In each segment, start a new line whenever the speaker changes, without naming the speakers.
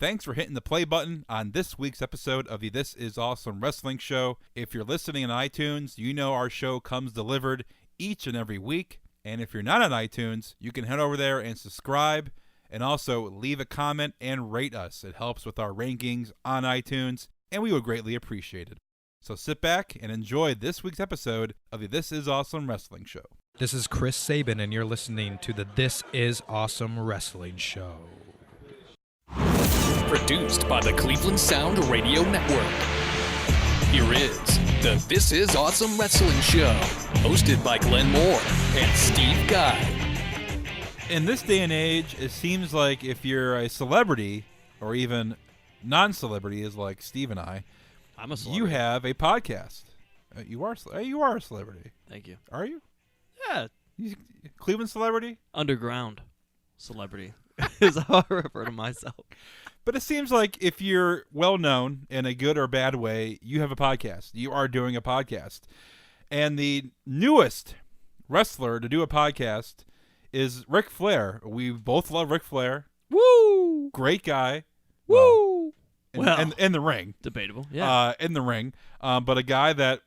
Thanks for hitting the play button on this week's episode of the This Is Awesome Wrestling Show. If you're listening on iTunes, you know our show comes delivered each and every week. And if you're not on iTunes, you can head over there and subscribe and also leave a comment and rate us. It helps with our rankings on iTunes, and we would greatly appreciate it. So sit back and enjoy this week's episode of the This Is Awesome Wrestling Show.
This is Chris Sabin, and you're listening to the This Is Awesome Wrestling Show.
Produced by the Cleveland Sound Radio Network. Here is the This Is Awesome Wrestling Show, hosted by Glenn Moore and Steve Guy.
In this day and age, it seems like if you're a celebrity, or even non-celebrity, is like Steve and I'm a celebrity. You have a podcast. You are a celebrity.
Thank you.
Are you?
Yeah.
Cleveland celebrity?
Underground celebrity is how I refer to myself.
But it seems like if you're well-known in a good or bad way, you have a podcast. You are doing a podcast. And the newest wrestler to do a podcast is Ric Flair. We both love Ric Flair.
Woo!
Great guy.
Woo!
In the ring.
Debatable, yeah.
In the ring. But a guy that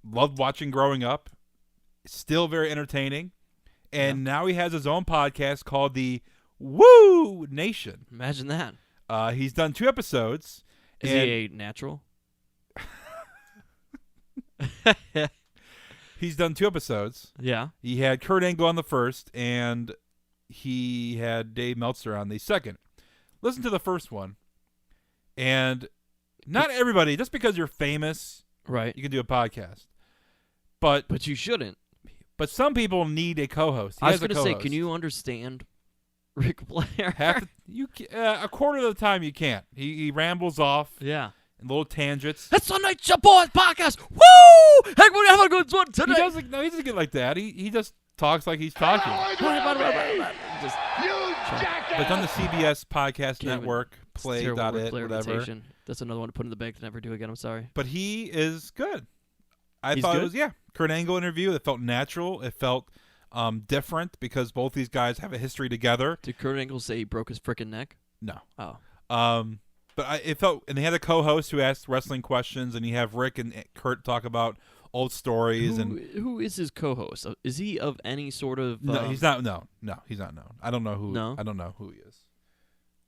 loved watching growing up. Still very entertaining. And now he has his own podcast called the Woo Nation.
Imagine that.
He's done 2 episodes.
Is he a natural?
He's done 2 episodes.
Yeah.
He had Kurt Angle on the first, and he had Dave Meltzer on the second. Listen to the first one. And not everybody, just because you're famous,
right,
you can do a podcast. But
you shouldn't.
But some people need a co-host.
I was going to say, can you understand Ric Flair?
A quarter of the time you can't. He rambles off.
Yeah.
In little tangents.
It's the Night Your Boys podcast. Woo! Hey, we have a good one today.
He doesn't get like that. He just talks like he's talking.
Just,
but on the CBS Podcast Network, play.it, whatever.
That's another one to put in the bank to never do again. I'm sorry.
But he is good. I
He's
thought
good?
It was, Kurt Angle interview. It felt natural. It felt different because both these guys have a history together.
Did Kurt Angle say he broke his freaking neck?
No.
Oh.
But it felt, and they had a co-host who asked wrestling questions, and you have Rick and Kurt talk about old stories.
Who is his co-host? Is he of any sort of?
No, he's not. No, he's not known. I don't know who.
No?
I don't know who he is.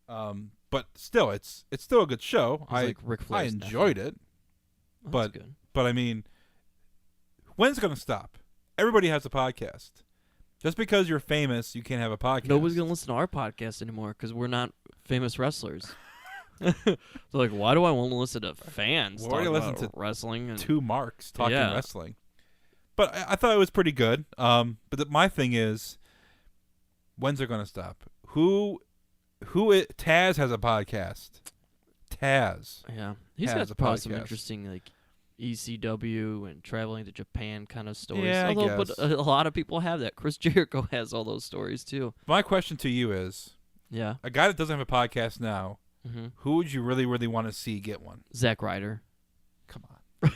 But still, it's still a good show.
Like Ric
I enjoyed it.
Oh,
but
that's good.
But I mean, when's it gonna stop? Everybody has a podcast. Just because you're famous, you can't have a podcast.
Nobody's gonna listen to our podcast anymore because we're not famous wrestlers. So like, why do I want to listen to fans talking about wrestling? And
2 marks talking wrestling. But I thought it was pretty good. But my thing is, when's it going to stop? Taz has a podcast. Taz.
Yeah. He's got probably some interesting like ECW and traveling to Japan kind of stories.
Yeah, I guess.
But a lot of people have that. Chris Jericho has all those stories too.
My question to you is, a guy that doesn't have a podcast now, who would you really, really want to see get one?
Zack Ryder.
Come on.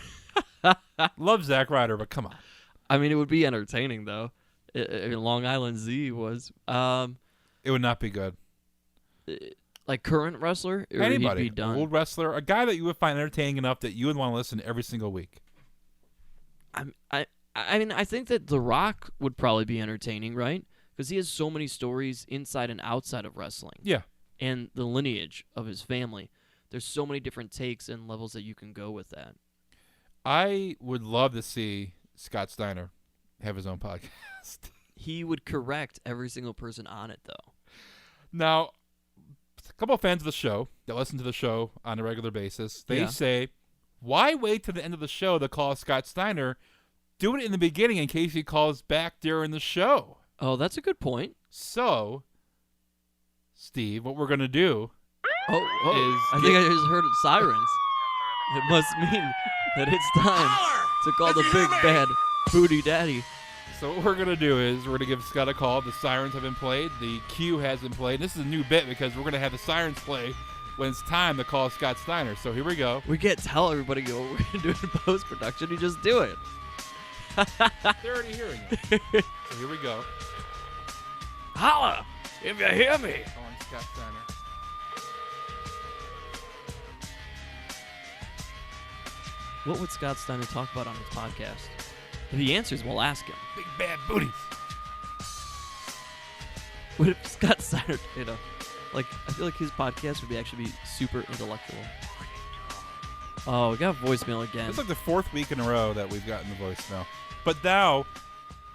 Love Zack Ryder, but come on.
I mean, it would be entertaining, though. Long Island Z was.
It would not be good.
Like current wrestler? Or
anybody.
He'd be done?
Old wrestler. A guy that you would find entertaining enough that you would want to listen every single week.
I mean, I think that The Rock would probably be entertaining, right? Because he has so many stories inside and outside of wrestling.
Yeah.
And the lineage of his family. There's so many different takes and levels that you can go with that.
I would love to see Scott Steiner have his own podcast.
He would correct every single person on it, though.
Now, a couple of fans of the show that listen to the show on a regular basis, they say, why wait to the end of the show to call Scott Steiner? Do it in the beginning in case he calls back during the show.
Oh, that's a good point.
So, Steve, what we're going to do
is... I think I just heard sirens. It must mean that it's time to call the big bad booty daddy.
So what we're going to do is we're going to give Scott a call. The sirens have been played. The cue has been played. This is a new bit because we're going to have the sirens play when it's time to call Scott Steiner. So here we go.
We can't tell everybody what we're going to do in post-production. You just do it.
They're already hearing it. So here we go.
Holla, if you hear me.
Calling Scott Steiner.
What would Scott Steiner talk about on his podcast? If he answers, we'll ask him.
Big bad booties.
What if Scott Steiner, like, I feel like his podcast would actually be super intellectual. Oh, we got voicemail again.
It's like the 4th week in a row that we've gotten the voicemail. But now,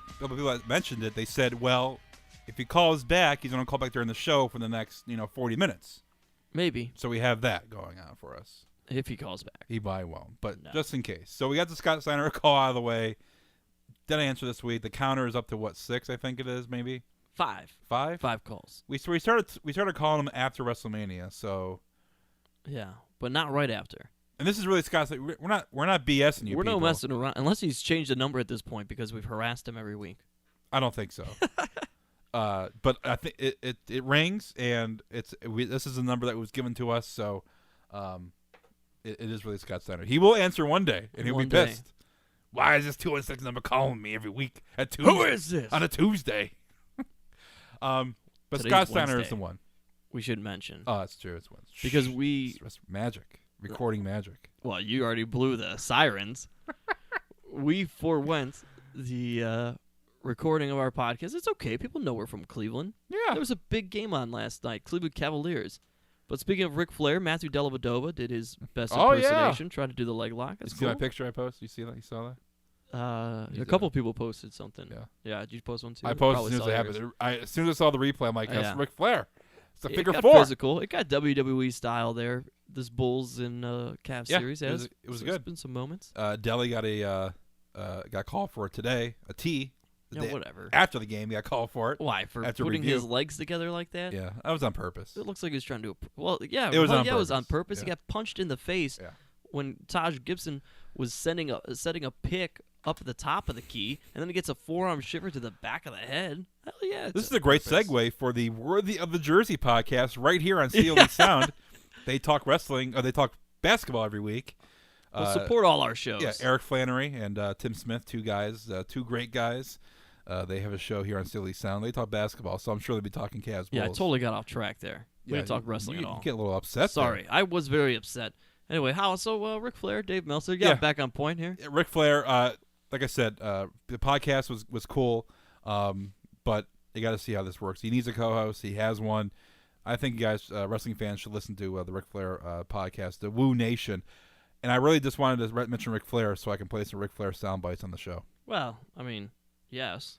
a couple people that mentioned it, they said, well, if he calls back, he's going to call back during the show for the next, 40 minutes.
Maybe.
So we have that going on for us.
If he calls back.
He probably won't, but
No.
just in case. So we got the Scott Steiner call out of the way. Didn't answer this week. The counter is up to, 6, I think it is, maybe?
5.
5?
5 calls.
We started calling him after WrestleMania, so...
Yeah, but not right after.
And this is really Scott. We're not BSing you.
We're
people.
no messing around, unless he's changed the number at this point because we've harassed him every week.
I don't think so. But I think it rings, and this is a number that was given to us, so it is really Scott Steiner. He will answer one day, and he'll be pissed. Why is this 216 number calling me every week at Tuesday?
Who is this?
On a Tuesday. But
Today's
Scott Steiner is
Wednesday.
the one.
We should mention.
Oh, that's true. It's one.
Because
It's magic. Recording magic.
Well, you already blew the sirens. We forewent the recording of our podcast. It's okay. People know we're from Cleveland.
Yeah.
There was a big game on last night, Cleveland Cavaliers. But speaking of Ric Flair, Matthew Dellavedova did his best impersonation, tried to do the leg lock. That's
You
cool.
see my picture I posted? You see that? You saw that?
A couple people posted something.
Yeah.
Yeah, did you post one too?
I posted
Probably
as soon as
saw
it
yours.
happened. As soon as I saw the replay, I'm like, that's
Yeah.
Ric Flair. It's a
It
figure
got
4.
physical. It got WWE style there. This Bulls and Cavs
Yeah,
series.
it was
There's
good.
been some moments.
Deli got got called for it today. A T. The
Yeah,
day
whatever.
After the game, he got called for it.
Why? For
after
putting
review.
his legs together like that?
Yeah, that was on purpose.
It looks like he was trying to do yeah,
It was on
it was on
purpose.
purpose.
Yeah.
He got punched in the face
Yeah.
when Taj Gibson was setting a pick up at the top of the key, and then he gets a forearm shiver to the back of the head. Hell yeah. it's
This is
on
a great
purpose.
segue for the Worthy of the Jersey podcast right here on CLE Sound. They talk wrestling, or they talk basketball every week.
Well, support all our shows.
Yeah, Eric Flannery and Tim Smith, two great guys. They have a show here on CLE Sound. They talk basketball, so I'm sure they'll be talking Cavs.
Yeah, I
Bulls.
totally got off track there. We didn't talk wrestling
you
at all.
You get a little upset.
Sorry, I was very upset. Anyway, Ric Flair, Dave Meltzer, back on point here.
There. Ric Flair, like I said, the podcast was cool, but you got to see how this works. He needs a co-host. He has one. I think you guys, wrestling fans, should listen to the Ric Flair podcast, the Woo Nation. And I really just wanted to mention Ric Flair so I can play some Ric Flair sound bites on the show.
Well, I mean, yes.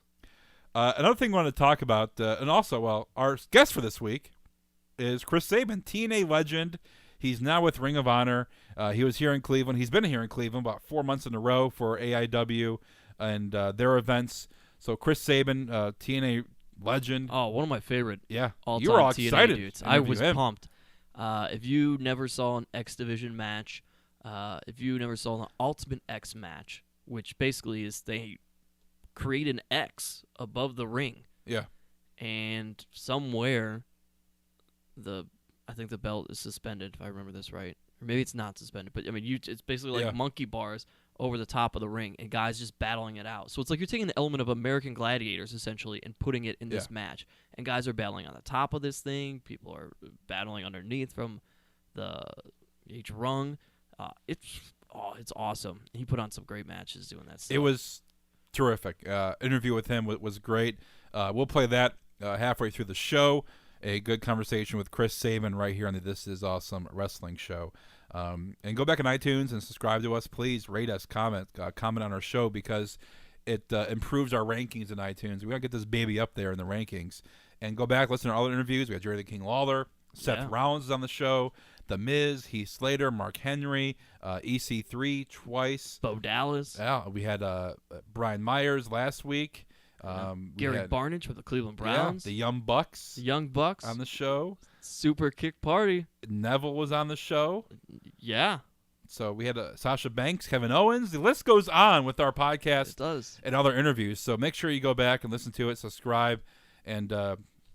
Another thing I wanted to talk about, and also, our guest for this week is Chris Sabin, TNA legend. He's now with Ring of Honor. He was here in Cleveland. He's been here in Cleveland about 4 months in a row for AIW and their events. So Chris Sabin, TNA legend.
Oh, one of my favorite
Yeah,
all-time
you were all
TNA
excited.
dudes.
to
I
interview
was
him.
pumped. If you never saw an X Division match, if you never saw an Ultimate X match, which basically is they create an X above the ring,
Yeah,
and somewhere I think the belt is suspended, if I remember this right. Or maybe it's not suspended, but I mean, it's basically like
Yeah.
monkey bars over the top of the ring and guys just battling it out. So it's like you're taking the element of American Gladiators, essentially, and putting it in this match. And guys are battling on the top of this thing. People are battling underneath from each rung. It's awesome. He put on some great matches doing that stuff.
it was terrific. Interview with him was great. We'll play that halfway through the show. A good conversation with Chris Sabin right here on the This Is Awesome Wrestling Show. And go back on iTunes and subscribe to us. Please rate us, comment on our show because it improves our rankings in iTunes. We got to get this baby up there in the rankings. And go back, listen to all the interviews. We got Jerry the King Lawler. Seth Rollins is on the show. The Miz, Heath Slater, Mark Henry, EC3 twice.
Bo Dallas.
Yeah, we had Brian Myers last week.
Gary Barnage for the Cleveland Browns.
Yeah, the Young Bucks.
The Young Bucks.
On the show.
Super Kick Party.
Neville was on the show.
Yeah.
So we had Sasha Banks, Kevin Owens. The list goes on with our podcast.
It does.
And other interviews. So make sure you go back and listen to it, subscribe, and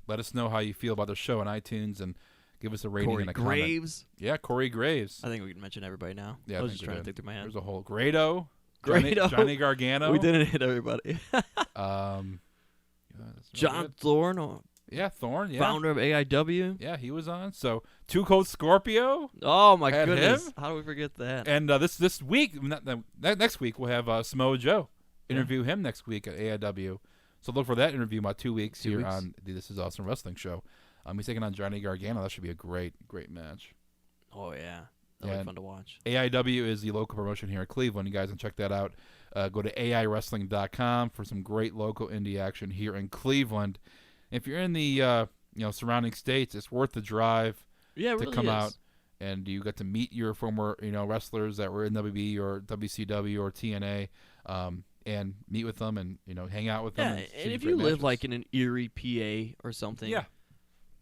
let us know how you feel about the show on iTunes and give us a rating
Corey
and a
Graves.
comment. Yeah, Corey Graves.
I think we can mention everybody now.
Yeah,
I was just trying to think through my head.
There's a whole Grado.
Grado.
Johnny Gargano.
We didn't hit everybody.
Yeah, that's
John
good.
Thorne.
Yeah, Thorne. Yeah,
founder of AIW.
yeah, he was on. So Two Cold Scorpio.
Oh my
Had
goodness!
him?
How do we forget that?
And this week, next week, we'll have Samoa Joe interview him next week at AIW. So look for that interview about 2 weeks here on the This Is Awesome Wrestling show. He's taking on Johnny Gargano. That should be a great match.
Oh yeah, that'll be fun to watch.
AIW is the local promotion here in Cleveland. You guys can check that out. Go to AIWrestling.com for some great local indie action here in Cleveland. If you're in the surrounding states, it's worth the drive
Yeah, it
to
really
come
is.
out, and you get to meet your former wrestlers that were in WB or WCW or TNA, and meet with them and hang out with them.
Yeah,
see
and if
great
you live
matches.
like in an Erie, PA or something,
yeah,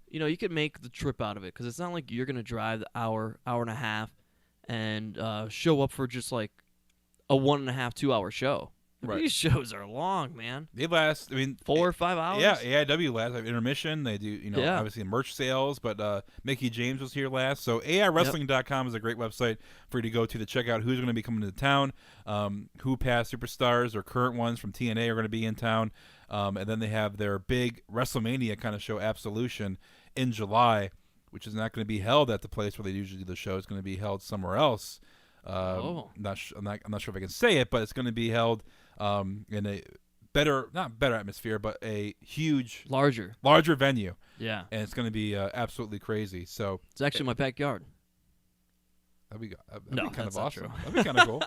you could make the trip out of it because it's not like you're gonna drive the hour and a half, and show up for just like a 1.5, 2 hour show.
Right.
These shows are long, man.
they last.
4 or 5 hours.
Yeah, AIW last. They have intermission. They do, obviously merch sales. But Mickey James was here last. So AIWrestling.com is a great website for you to go to check out who's going to be coming to town, who past superstars or current ones from TNA are going to be in town. And then they have their big WrestleMania kind of show, Absolution, in July, which is not going to be held at the place where they usually do the show. It's going to be held somewhere else. I'm not sure if I can say it, but it's going to be held in a not better atmosphere, but a huge, larger venue.
Yeah.
And it's going to be absolutely crazy. So
It's actually my backyard.
that'd be kind
that's
of
not
awesome.
true.
That'd be kind of cool.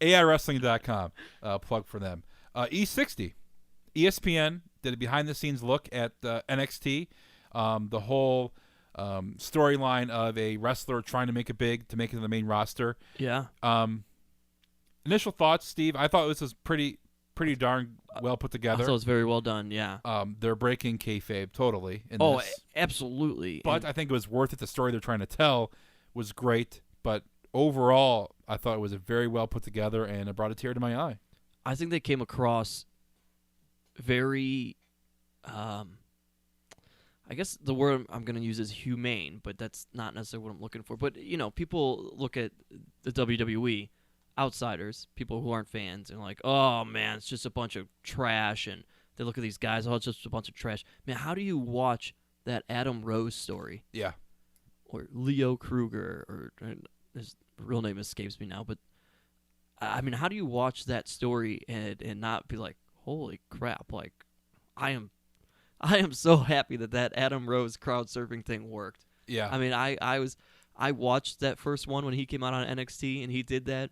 AIWrestling.com, plug for them. E60, ESPN did a behind-the-scenes look at NXT, the whole storyline of a wrestler trying to make it big to make it to the main roster.
Yeah.
Initial thoughts, Steve. I thought this was pretty darn well put
I
together.
thought it was very well done. Yeah.
They're breaking kayfabe totally. In
Oh,
this.
absolutely.
But I think it was worth it. The story they're trying to tell was great. But overall, I thought it was a very well put together, and it brought a tear to my eye.
I think they came across very, I guess the word I'm going to use is humane, but that's not necessarily what I'm looking for. But, people look at the WWE, outsiders, people who aren't fans, and like, oh, man, it's just a bunch of trash. And they look at these guys, oh, it's just a bunch of trash. Man, how do you watch that Adam Rose story?
Yeah.
Or Leo Kruger, or his real name escapes me now, but I mean, how do you watch that story and not be like, holy crap, like I am so happy that Adam Rose crowd surfing thing worked.
Yeah.
I mean, I watched that first one when he came out on NXT and he did that,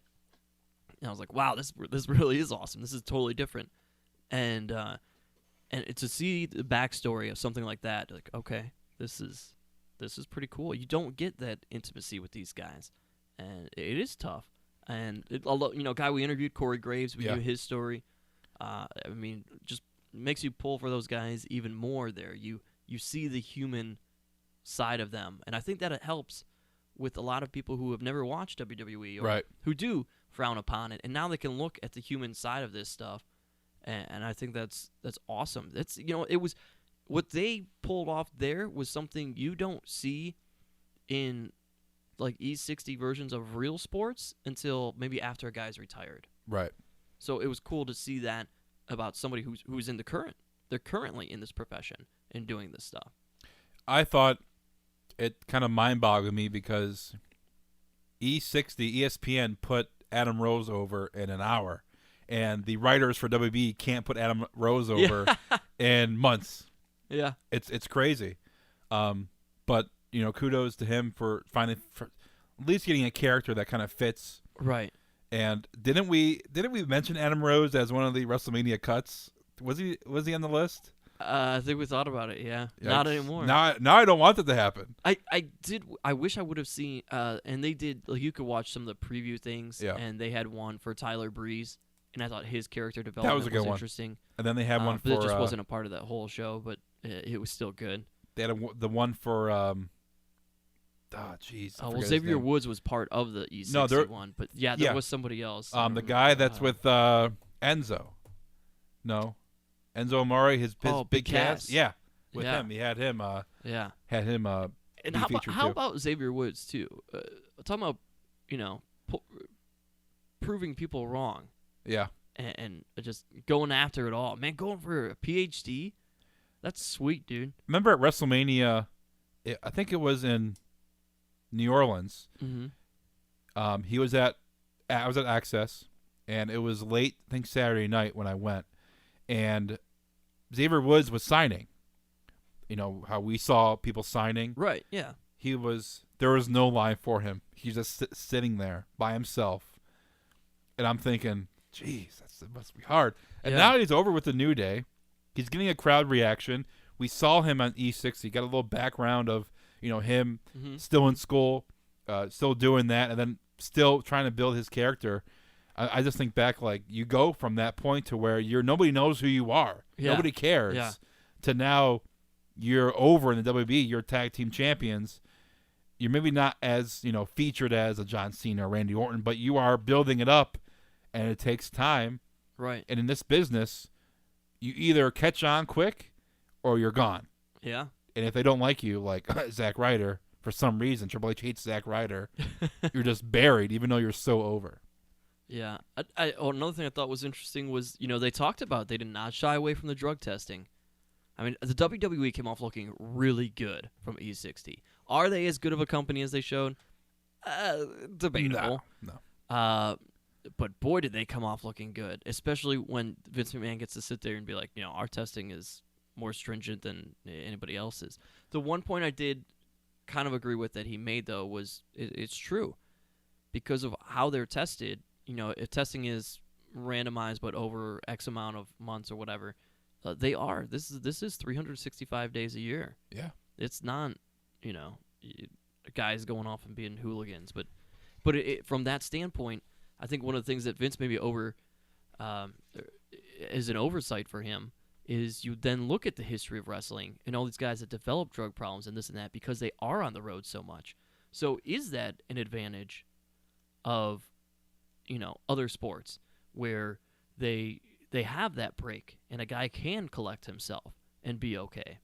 and I was like, wow, this really is awesome. This is totally different, and to see the backstory of something like that, like, okay, this is pretty cool. You don't get that intimacy with these guys, and it is tough. And guy we interviewed, Corey Graves, we knew his story. I mean, just makes you pull for those guys even more. There, you see the human side of them, and I think that it helps with a lot of people who have never watched WWE or who do frown upon it, and now they can look at the human side of this stuff, and I think that's awesome. That's it was what they pulled off there was something you don't see in like E60 versions of real sports until maybe after a guy's retired.
Right.
So it was cool to see that about somebody who's in they're currently in this profession and doing this stuff.
I thought it kind of mind-boggled me because E60, ESPN put Adam Rose over in an hour, and the writers for WB can't put Adam Rose over in months.
Yeah.
It's crazy. But kudos to him for finally at least getting a character that kind of fits.
Right.
And didn't we mention Adam Rose as one of the WrestleMania cuts? Was he on the list?
I think we thought about it. Yeah. Not anymore.
Now I don't want that to happen.
I wish I would have seen. And they did. Like, you could watch some of the preview things.
Yeah.
And they had one for Tyler Breeze, and I thought his character development
was a good one.
interesting.
And then they had one for.
But it just wasn't a part of that whole show. But it was still good.
They had the one for.
Xavier Woods was part of the E60 one, but there was somebody else.
The guy that's with Enzo. No, Enzo Amore, his big cast. Yeah, with him, he had him. Had him.
And how about Xavier Woods too? Talking about proving people wrong.
Yeah,
and just going after it all, man. Going for a PhD. That's sweet, dude.
Remember at WrestleMania, I think it was in New Orleans.
Mm-hmm.
I was at Access, and it was late, I think Saturday night when I went, and Xavier Woods was signing. You know how we saw people signing.
Right. Yeah.
There was no line for him. He's just sitting there by himself, and I'm thinking, geez, that must be hard. And now he's over with the New Day. He's getting a crowd reaction. We saw him on E6. He got a little background of him still in school, still doing that, and then still trying to build his character. I just think back, like, you go from that point to where nobody knows who you are.
Yeah.
Nobody cares. To now you're over in the WB. You're tag team champions. You're maybe not as featured as a John Cena or Randy Orton, but you are building it up, and it takes time.
Right.
And in this business, you either catch on quick or you're gone.
Yeah.
And if they don't like you, like Zack Ryder, for some reason, Triple H hates Zack Ryder, you're just buried, even though you're so over.
Yeah. Another thing I thought was interesting was, they talked about they did not shy away from the drug testing. I mean, the WWE came off looking really good from E60. Are they as good of a company as they showed? Debatable.
No.
But boy, did they come off looking good, especially when Vince McMahon gets to sit there and be like, our testing is more stringent than anybody else's. The one point I did kind of agree with that he made, though, was it's true. Because of how they're tested, if testing is randomized but over X amount of months or whatever, they are. This is 365 days a year.
Yeah. It's
not, guys going off and being hooligans. But from that standpoint, I think one of the things that Vince maybe is an oversight for him is you then look at the history of wrestling and all these guys that develop drug problems and this and that because they are on the road so much. So is that an advantage of, other sports where they have that break and a guy can collect himself and be okay?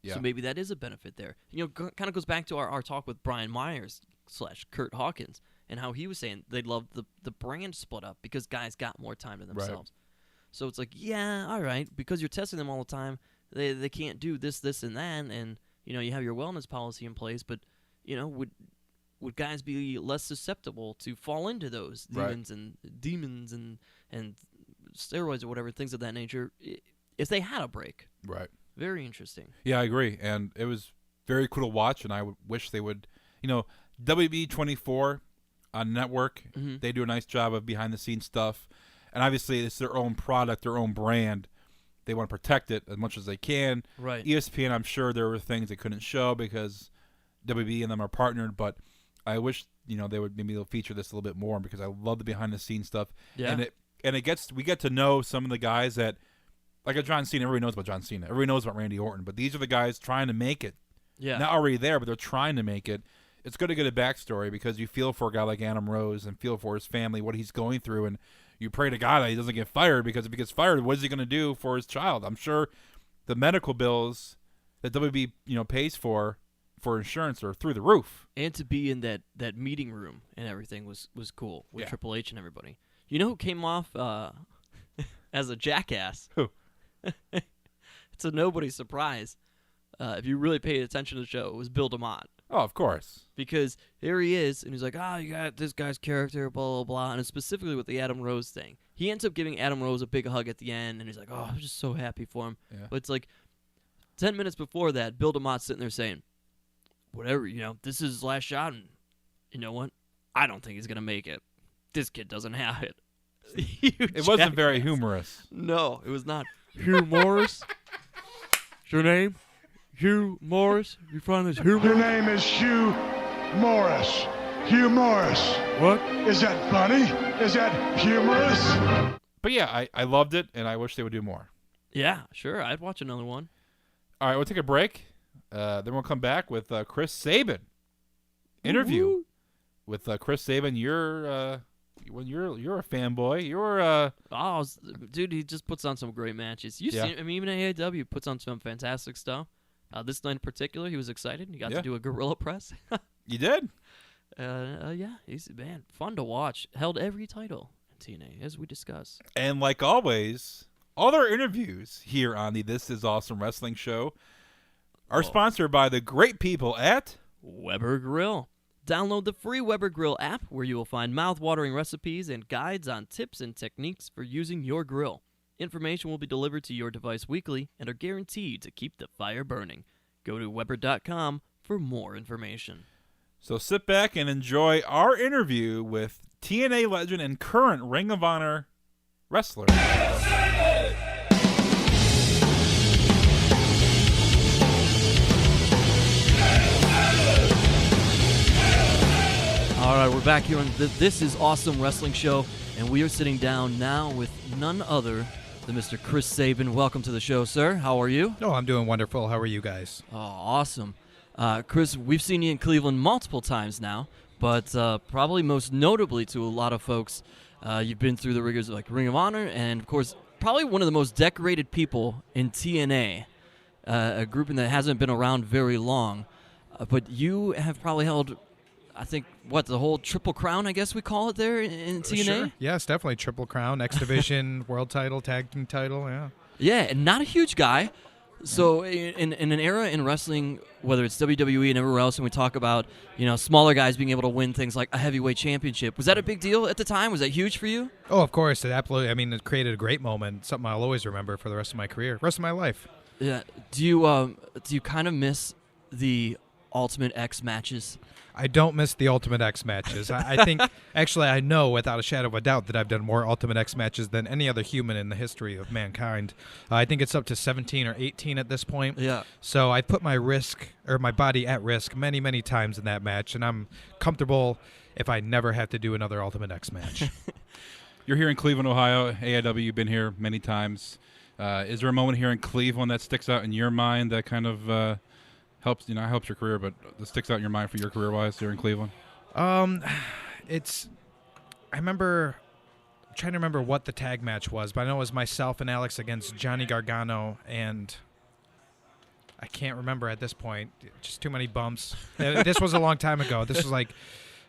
Yeah. So maybe that is a benefit there. Kind of goes back to our talk with Brian Myers / Kurt Hawkins and how he was saying they loved the brand split up because guys got more time to themselves. Right. So it's like, yeah, all right, because you're testing them all the time, they can't do this, and that, and you have your wellness policy in place, but would guys be less susceptible to fall into those demons and steroids or whatever, things of that nature, if they had a break? Right. Very interesting.
Yeah, I agree, and it was very cool to watch, and I wish they would, WB 24 on network, they do a nice job of behind-the-scenes stuff, and obviously it's their own product, their own brand. They want to protect it as much as they can.
Right.
ESPN, I'm sure there were things they couldn't show because WB and them are partnered, but I wish they would maybe feature this a little bit more because I love the behind-the-scenes stuff.
Yeah.
And we get to know some of the guys that, like a John Cena, everybody knows about John Cena. Everybody knows about Randy Orton, but these are the guys trying to make it.
Yeah.
Not already there, but they're trying to make it. It's good to get a backstory because you feel for a guy like Adam Rose and feel for his family, what he's going through, and you pray to God that he doesn't get fired because if he gets fired, what is he going to do for his child? I'm sure the medical bills that WB pays for insurance are through the roof.
And to be in that meeting room and everything was cool with Triple H and everybody. You know who came off as a jackass?
Who?
It's a nobody surprise. If you really paid attention to the show, it was Bill DeMott.
Oh, of course.
Because there he is, and he's like, you got this guy's character, blah, blah, blah, and specifically with the Adam Rose thing. He ends up giving Adam Rose a big hug at the end, and he's like, I'm just so happy for him. Yeah. But it's like 10 minutes before that, Bill DeMott's sitting there saying, whatever, this is his last shot, and you know what? I don't think he's going to make it. This kid doesn't have it.
It wasn't very humorous.
No, it was not. Hugh Morris? What's your name? Hugh Morris? You find this humor?
Your name is Hugh Morris. Hugh Morris.
What?
Is that funny? Is that humorous?
But yeah, I loved it, and I wish they would do more.
Yeah, sure. I'd watch another one.
All right, we'll take a break. Then we'll come back with Chris Sabin interview with Chris Sabin. You're a fanboy. You're
dude, he just puts on some great matches. You've seen, even AAW puts on some fantastic stuff. This night in particular, he was excited. He got to do a gorilla press.
You did?
Yeah, he's fun to watch. Held every title in TNA, as we discussed.
And like always, all our interviews here on the This Is Awesome Wrestling Show are sponsored by the great people at
Weber Grill. Download the free Weber Grill app where you will find mouth-watering recipes and guides on tips and techniques for using your grill. Information will be delivered to your device weekly and are guaranteed to keep the fire burning. Go to Weber.com for more information.
So sit back and enjoy our interview with TNA legend and current Ring of Honor wrestler.
All right, we're back here on the This Is Awesome Wrestling Show, and we are sitting down now with none other than Mr. Chris Sabin. Welcome to the show, sir. How are you?
Oh, I'm doing wonderful. How are you guys?
Oh, awesome. Chris, we've seen you in Cleveland multiple times now, but probably most notably to a lot of folks, you've been through the rigors of like Ring of Honor, and of course, probably one of the most decorated people in TNA, a group that hasn't been around very long. But you have probably held, I think, the whole Triple Crown, I guess we call it there in TNA?
Sure. Yes, definitely. Triple Crown, X Division, World title, Tag Team title, yeah.
Yeah, and not a huge guy. So in an era in wrestling, whether it's WWE and everywhere else, and we talk about, smaller guys being able to win things like a heavyweight championship, was that a big deal at the time? Was that huge for you?
Oh, of course. It absolutely. I mean, it created a great moment, something I'll always remember for the rest of my career, rest of my life.
Yeah. Do you kind of miss the Ultimate X matches?
I don't miss the Ultimate X matches. I think, actually, I know without a shadow of a doubt that I've done more Ultimate X matches than any other human in the history of mankind. I think it's up to 17 or 18 at this point.
Yeah.
So I put my body at risk many, many times in that match, and I'm comfortable if I never have to do another Ultimate X match.
You're here in Cleveland, Ohio. AIW, you've been here many times. Is there a moment here in Cleveland that sticks out in your mind that kind of helps your career, but that sticks out in your mind for your career-wise here in Cleveland?
I'm trying to remember what the tag match was, but I know it was myself and Alex against Johnny Gargano, and I can't remember at this point. Just too many bumps. This was a long time ago. This was like,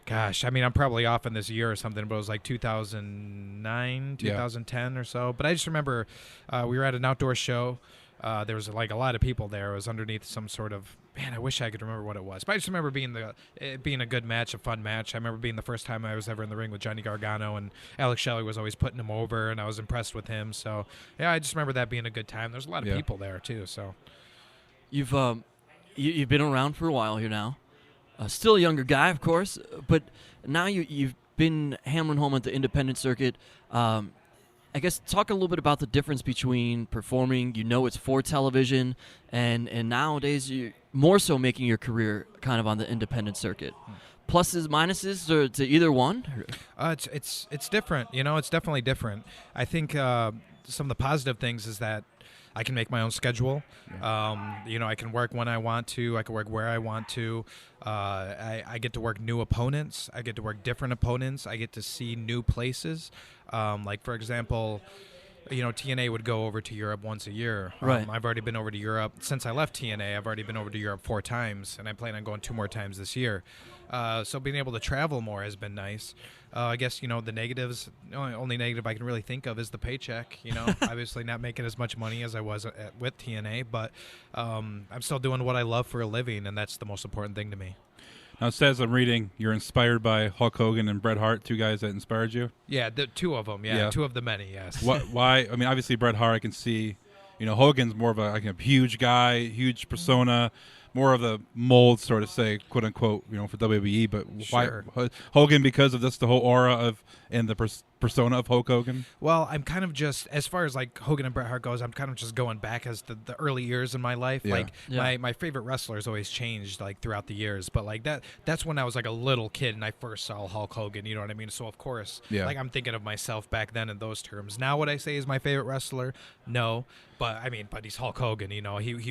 gosh, I mean, I'm probably off in this year or something, but it was like 2009, 2010 or so. But I just remember we were at an outdoor show. There was like a lot of people there. It was underneath some sort of, man, I wish I could remember what it was. But I just remember it being a good match, a fun match. I remember being the first time I was ever in the ring with Johnny Gargano, and Alex Shelley was always putting him over, and I was impressed with him. So, yeah, I just remember that being a good time. There's a lot of people there, too. So,
You've been around for a while here now. Still a younger guy, of course, but now you've been hammering home at the independent circuit. I guess talk a little bit about the difference between performing, it's for television, and nowadays you're more so making your career kind of on the independent circuit. Pluses, minuses to either one?
It's different. It's definitely different. I think some of the positive things is that I can make my own schedule. I can work when I want to. I can work where I want to. I get to work new opponents. I get to work different opponents. I get to see new places. Like, for example, TNA would go over to Europe once a year.
Right.
I've already been over to Europe. Since I left TNA, I've already been over to Europe 4 times, and I plan on going 2 more times this year. So being able to travel more has been nice. I guess, the negatives, the only negative I can really think of is the paycheck. Obviously not making as much money as I was with TNA, but I'm still doing what I love for a living, and that's the most important thing to me.
Now, it says I'm reading you're inspired by Hulk Hogan and Bret Hart, 2 guys that inspired you.
Yeah, the 2 of them. Yeah, 2 of the many. Yes.
Why? I mean, obviously Bret Hart, I can see. Hogan's more of a huge guy, huge persona, more of the mold, sort of say, quote unquote, for WWE. But
sure.
Why Hogan? Because of this, the whole aura of and the persona of Hulk Hogan.
Well, I'm kind of just, as far as like Hogan and Bret Hart goes, I'm kind of just going back as the early years in my life.
Yeah.
My favorite wrestlers always changed like throughout the years, but like that's when I was like a little kid and I first saw Hulk Hogan. You know what I mean? So of course, like I'm thinking of myself back then in those terms. Now, would I say is my favorite wrestler? No. But he's Hulk Hogan. He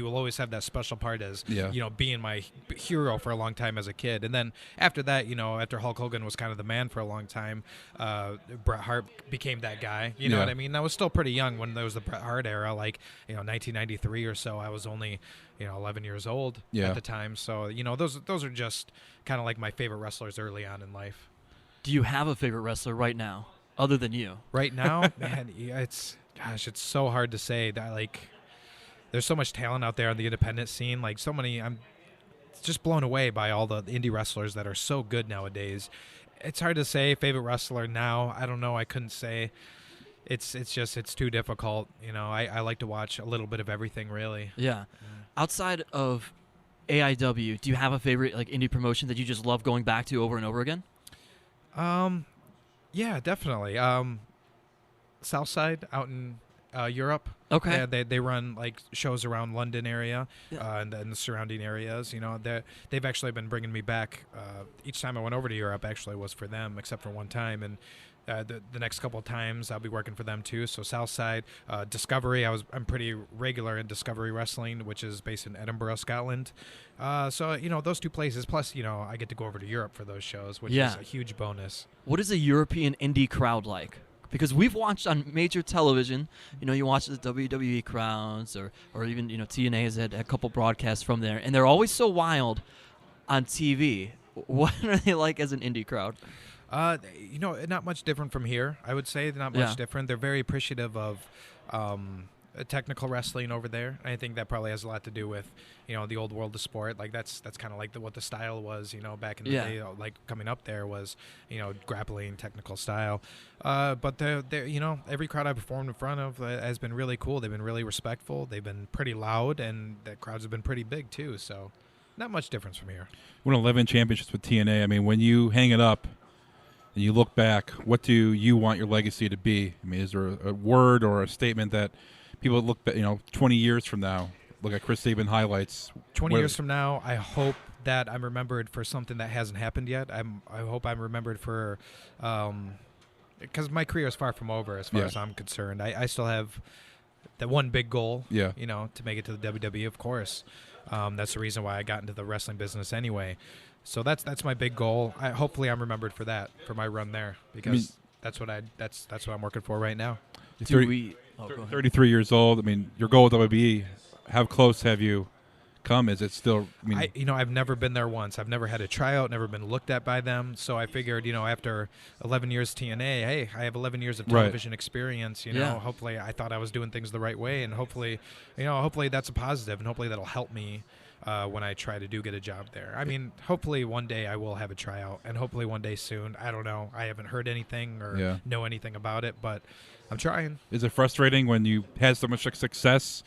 will always have that special part as being my hero for a long time as a kid. And then after that, after Hulk Hogan was kind of the man for a long time, Bret Hart became that guy. You know what I mean? I was still pretty young when there was the Bret Hart era, like 1993 or so. I was only 11 years old at the time. So those are just kind of like my favorite wrestlers early on in life.
Do you have a favorite wrestler right now, other than you?
Right now, man, it's Gosh, it's so hard to say. That like, there's so much talent out there on the independent scene. Like so many, I'm just blown away by all the indie wrestlers that are so good nowadays. It's hard to say favorite wrestler now. I don't know. I couldn't say. It's too difficult. You know, I like to watch a little bit of everything, really.
Yeah. Outside of AIW, do you have a favorite like indie promotion that you just love going back to over and over again?
Yeah, definitely. Southside out in Europe.
Okay.
Yeah, they run like shows around London area
Yeah.
and the surrounding areas. You know, they've actually been bringing me back. Each time I went over to Europe, actually was for them, except for one time. And the next couple of times I'll be working for them too. So Southside, Discovery. I'm pretty regular in Discovery Wrestling, which is based in Edinburgh, Scotland. So you know those two places. Plus, you know, I get to go over to Europe for those shows, which is a huge bonus.
What is a European indie crowd like? Because we've watched on major television, you know, you watch the WWE crowds or even, you know, TNA has had a couple broadcasts from there, and they're always so wild on TV. What are they like as an indie crowd?
You know, not much different from here. I would say not much different. They're very appreciative of technical wrestling over there. I think that probably has a lot to do with, you know, the old world of sport. Like that's kind of like what the style was, you know, back in the day. Like coming up there was, you know, grappling, technical style. But they're you know, every crowd I performed in front of has been really cool. They've been really respectful. They've been pretty loud, and the crowds have been pretty big too. So not much difference from here.
Won 11 championships with TNA. I mean, when you hang it up and you look back, what do you want your legacy to be? I mean, is there a word or a statement that people look back, you know, 20 years from now, look at Chris Sabin highlights?
20 years from now, I hope that I'm remembered for something that hasn't happened yet. I hope I'm remembered for, because my career is far from over as far as I'm concerned. I still have that one big goal, you know, to make it to the WWE, of course. That's the reason why I got into the wrestling business anyway. So that's my big goal. Hopefully I'm remembered for that, for my run there, because that's what I'm working for right now.
33 years old. I mean, your goal with WWE, how close have you come? Is it still? I mean,
you know, I've never been there once. I've never had a tryout, never been looked at by them. So I figured, you know, after 11 years TNA, hey, I have 11 years of television experience. You know, hopefully I thought I was doing things the right way, and hopefully that's a positive, and hopefully that'll help me when I try to get a job there. I mean, hopefully one day I will have a tryout, and hopefully one day soon. I don't know. I haven't heard anything or know anything about it, but I'm trying.
Is it frustrating when you had so much success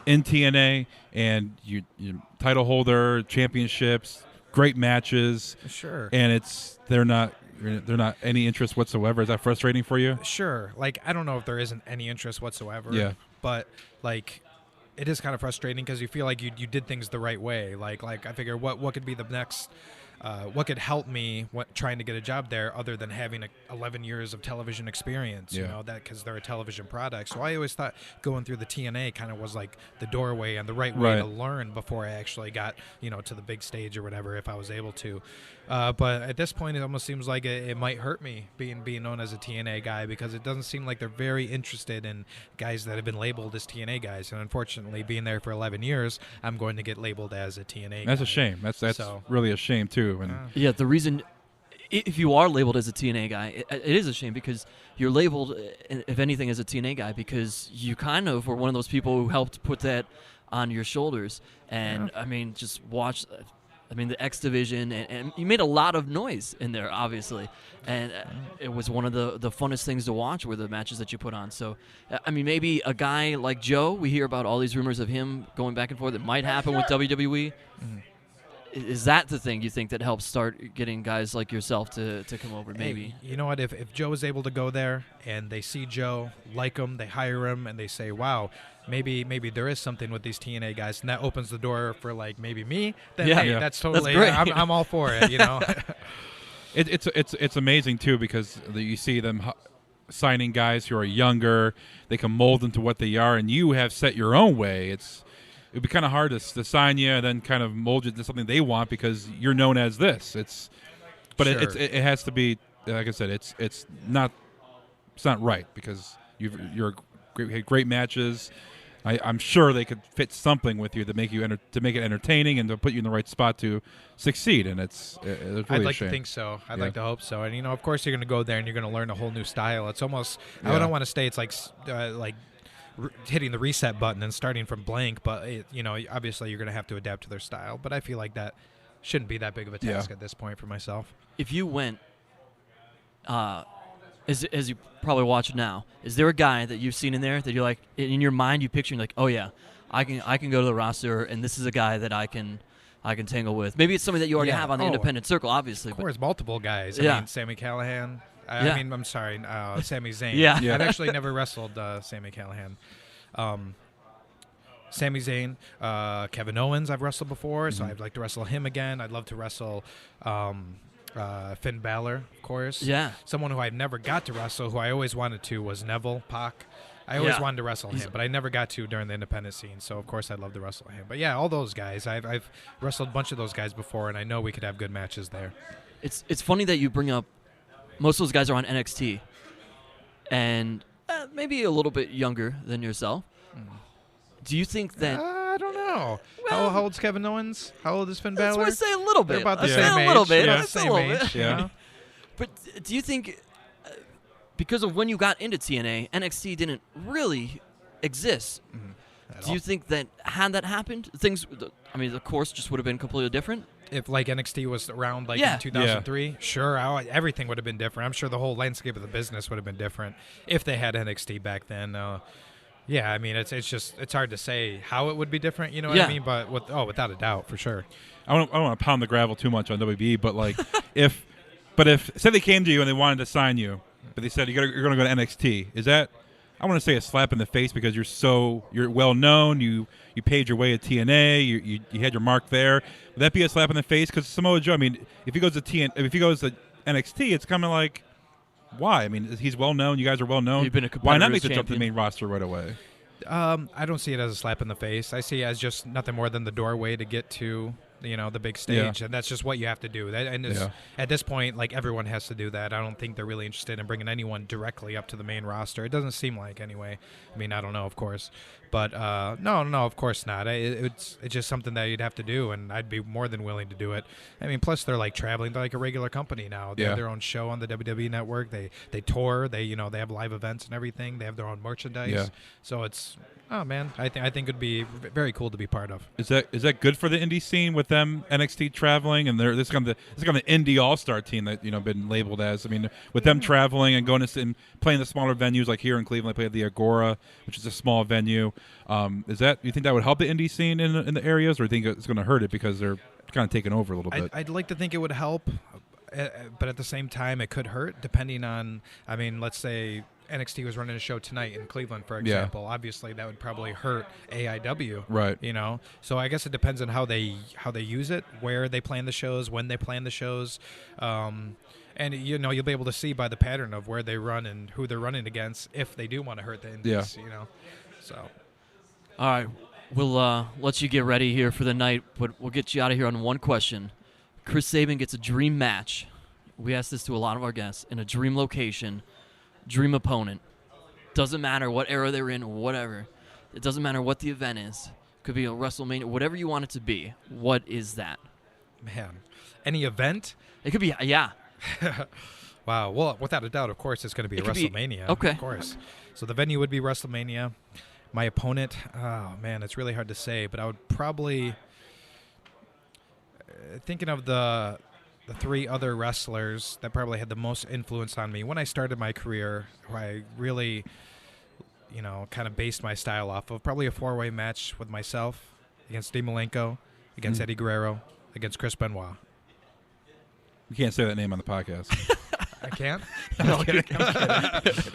in TNA and you title holder, championships, great matches?
Sure.
And they're not any interest whatsoever. Is that frustrating for you?
Sure. Like, I don't know if there isn't any interest whatsoever.
Yeah.
But like, it is kind of frustrating because you feel like you did things the right way. Like I figure what could be the next, what could help me trying to get a job there other than having 11 years of television experience, you know, that because they're a television product. So I always thought going through the TNA kind of was like the doorway and the right way to learn before I actually got, you know, to the big stage or whatever, if I was able to. But at this point, it almost seems like it might hurt me being known as a TNA guy, because it doesn't seem like they're very interested in guys that have been labeled as TNA guys. And unfortunately, being there for 11 years, I'm going to get labeled as a TNA guy.
That's a shame. That's really a shame, too. And
yeah, the reason, if you are labeled as a TNA guy, it is a shame, because you're labeled, if anything, as a TNA guy because you kind of were one of those people who helped put that on your shoulders. And, I mean, just watch... I mean, the X Division, and you made a lot of noise in there, obviously. And it was one of the funnest things to watch were the matches that you put on. So, I mean, maybe a guy like Joe, we hear about all these rumors of him going back and forth. It might happen with WWE. Mm-hmm. Is that the thing you think that helps start getting guys like yourself to come over, maybe?
Hey, you know what? If Joe is able to go there and they see Joe, like him, they hire him, and they say, wow, maybe there is something with these TNA guys, and that opens the door for, like, maybe me, then hey, that's totally,
that's
great. I'm all for it, you know?
It's amazing, too, because you see them signing guys who are younger. They can mold them to what they are, and you have set your own way. It'd be kind of hard to sign you and then kind of mold you to something they want because you're known as this. It has to be, like I said, it's not right, because you're great matches. I'm sure they could fit something with you to make it entertaining and to put you in the right spot to succeed. And it's really
I'd
a
like
shame.
to think so. I'd like to hope so. And, you know, of course you're going to go there and you're going to learn a whole new style. It's almost, I don't want to say it's like hitting the reset button and starting from blank. But obviously you're going to have to adapt to their style. But I feel like that shouldn't be that big of a task at this point for myself.
If you went, as you probably watch now, is there a guy that you've seen in there that you're like, in your mind you picture like, oh yeah, I can go to the roster and this is a guy that I can tangle with. Maybe it's somebody that you already have on the independent circle, obviously.
Of course, multiple guys. I mean, Sami Callihan. I'm sorry, Sami Zayn.
Yeah.
I've actually never wrestled Sami Callihan. Sami Zayn, Kevin Owens I've wrestled before, so I'd like to wrestle him again. I'd love to wrestle Finn Balor, of course.
Yeah.
Someone who I've never got to wrestle, who I always wanted to, was Neville, Pac. I always wanted to wrestle him, but I never got to during the independent scene, so of course I'd love to wrestle him. But yeah, all those guys. I've wrestled a bunch of those guys before, and I know we could have good matches there.
It's funny that you bring up most of those guys are on NXT, and maybe a little bit younger than yourself. Do you think that...
I don't know. Well, how old's Kevin Owens? How old is Finn Balor?
Let's say a little bit.
They're about the same
a
age.
little bit.
Yeah,
Same age.
Yeah.
But do you think, because of when you got into TNA, NXT didn't really exist? Do you think that had that happened, things, I mean, the course just would have been completely different?
If like NXT was around in 2003, sure, everything would have been different. I'm sure the whole landscape of the business would have been different if they had NXT back then. Yeah, I mean, it's hard to say how it would be different, you know what I mean? But without a doubt, for sure.
I don't want to pound the gravel too much on WB, but like if say they came to you and they wanted to sign you, but they said you're going to go to NXT, is that, I want to say, a slap in the face because you're well known, you paid your way at TNA, you had your mark there. Would that be a slap in the face? Because Samoa Joe, I mean, if he goes to NXT, it's kind of like, why? I mean, he's well known. You guys are well known.
You've been a
Why not make the
champion.
jump to the main roster right away?
I don't see it as a slap in the face. I see it as just nothing more than the doorway to get to the big stage, and that's just what you have to do. At this point, like, everyone has to do that. I don't think they're really interested in bringing anyone directly up to the main roster. It doesn't seem like, anyway. I mean, I don't know, of course, but no, of course not. It's just something that you'd have to do, and I'd be more than willing to do it. I mean, plus they're like traveling. They're like a regular company now. They have their own show on the WWE Network. They tour. They have live events and everything. They have their own merchandise. Yeah. So it's. Oh man, I think it'd be very cool to be part of.
Is that good for the indie scene with them NXT traveling and this kind of the indie all-star team that been labeled as? I mean, with them traveling and going to and playing the smaller venues like here in Cleveland, they play at the Agora, which is a small venue. You think that would help the indie scene in the areas, or do you think it's going to hurt it because they're kind of taking over a little bit?
I'd like to think it would help, but at the same time, it could hurt depending on. I mean, let's say NXT was running a show tonight in Cleveland, for example. Yeah. Obviously, that would probably hurt AIW.
Right.
So I guess it depends on how they use it, where they plan the shows, when they plan the shows, and you'll be able to see by the pattern of where they run and who they're running against if they do want to hurt the indies.
Yeah.
So.
All right, we'll let you get ready here for the night, but we'll get you out of here on one question. Chris Sabin gets a dream match. We ask this to a lot of our guests in a dream location. Dream opponent. Doesn't matter what era they're in, whatever. It doesn't matter what the event is. Could be a WrestleMania, whatever you want it to be. What is that?
Man, any event?
It could be, yeah.
Wow. Well, without a doubt, of course, it's going to be a WrestleMania.
Okay.
Of course. So the venue would be WrestleMania. My opponent, oh man, it's really hard to say, but I would probably thinking of the three other wrestlers that probably had the most influence on me when I started my career, who I really, kind of based my style off of. Probably a four-way match with myself against Dean Malenko, against Eddie Guerrero, against Chris Benoit.
You can't say that name on the podcast.
I can't? I'm kidding.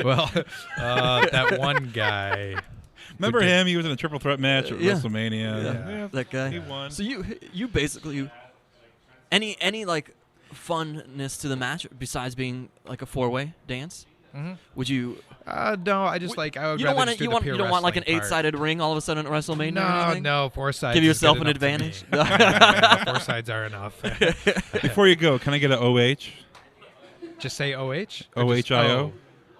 Well, that one guy.
Remember him? He was in a triple threat match at WrestleMania.
Yeah. That guy.
He won.
So you basically any like funness to the match besides being like a four-way dance? Mm-hmm. Would you?
No, I just I would.
You don't want like an 8-sided ring all of a sudden at WrestleMania.
No, 4 sides.
Give yourself an advantage.
No, 4 sides are enough.
Before you go, can I get an OH?
Just say OH.
OHIO.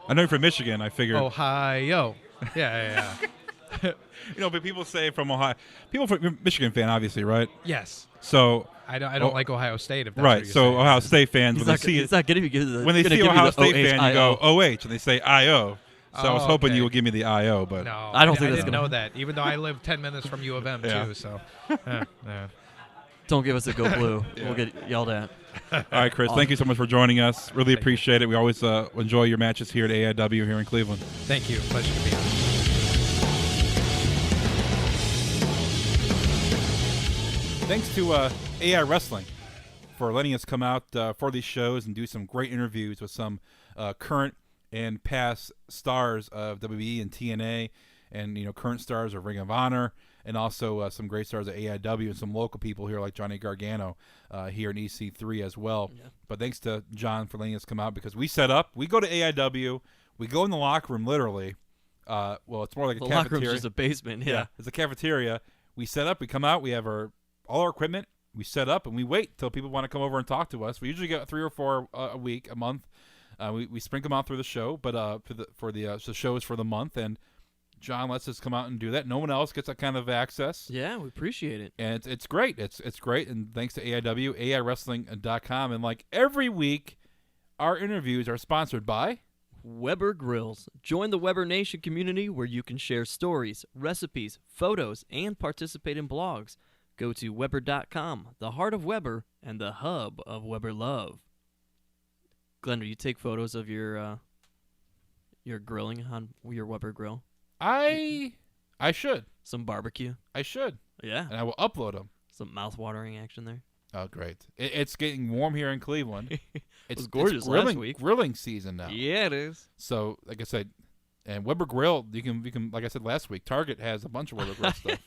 I know you're from Michigan. I figured.
Ohio. Yeah.
But people say from Ohio. People from Michigan fan, obviously, right?
Yes.
So
I don't like Ohio State. If that's
right.
What you're
So
saying.
Ohio State fans, when they see Ohio State fan, you go OH, and they say IO. So I was hoping
okay.
you would give me the IO, but
No,
I don't think
I
that's
didn't
gonna
know that. Even though I live 10 minutes from U of M
Yeah.
too, so. Yeah.
Don't give us a go blue. We'll get yelled at.
all right, Chris, thank you so much for joining us. Really appreciate it. We always enjoy your matches here at AIW here in Cleveland.
Thank you. Pleasure to be on.
Thanks to AI Wrestling for letting us come out for these shows and do some great interviews with some current and past stars of WWE and TNA, and current stars of Ring of Honor, and also some great stars of AIW and some local people here like Johnny Gargano here in EC3 as well. Yeah. But thanks to John for letting us come out, because we set up. We go to AIW. We go in the locker room literally. Well, it's more like a
The
cafeteria.
locker room's just a basement. Yeah.
It's a cafeteria. We set up. We come out. We have all our equipment. We set up and we wait till people want to come over and talk to us. We usually get 3 or 4 a week, a month. We sprinkle them out through the show, but for the shows for the month, and John lets us come out and do that. No one else gets that kind of access.
Yeah, we appreciate it.
And it's great. It's great. And thanks to AIW, AIWrestling.com. And like every week, our interviews are sponsored by
Weber Grills. Join the Weber Nation community where you can share stories, recipes, photos, and participate in blogs. Go to Weber.com, the heart of Weber and the hub of Weber love. Glenn, do you take photos of your grilling on your Weber grill?
I should.
Some barbecue?
I should.
Yeah.
And I will upload them.
Some mouth-watering action there.
Oh, great. It's getting warm here in Cleveland.
It was gorgeous
grilling,
last week.
Grilling season now.
Yeah, it is.
So, like I said, and Weber Grill, you can like I said last week, Target has a bunch of Weber Grill stuff.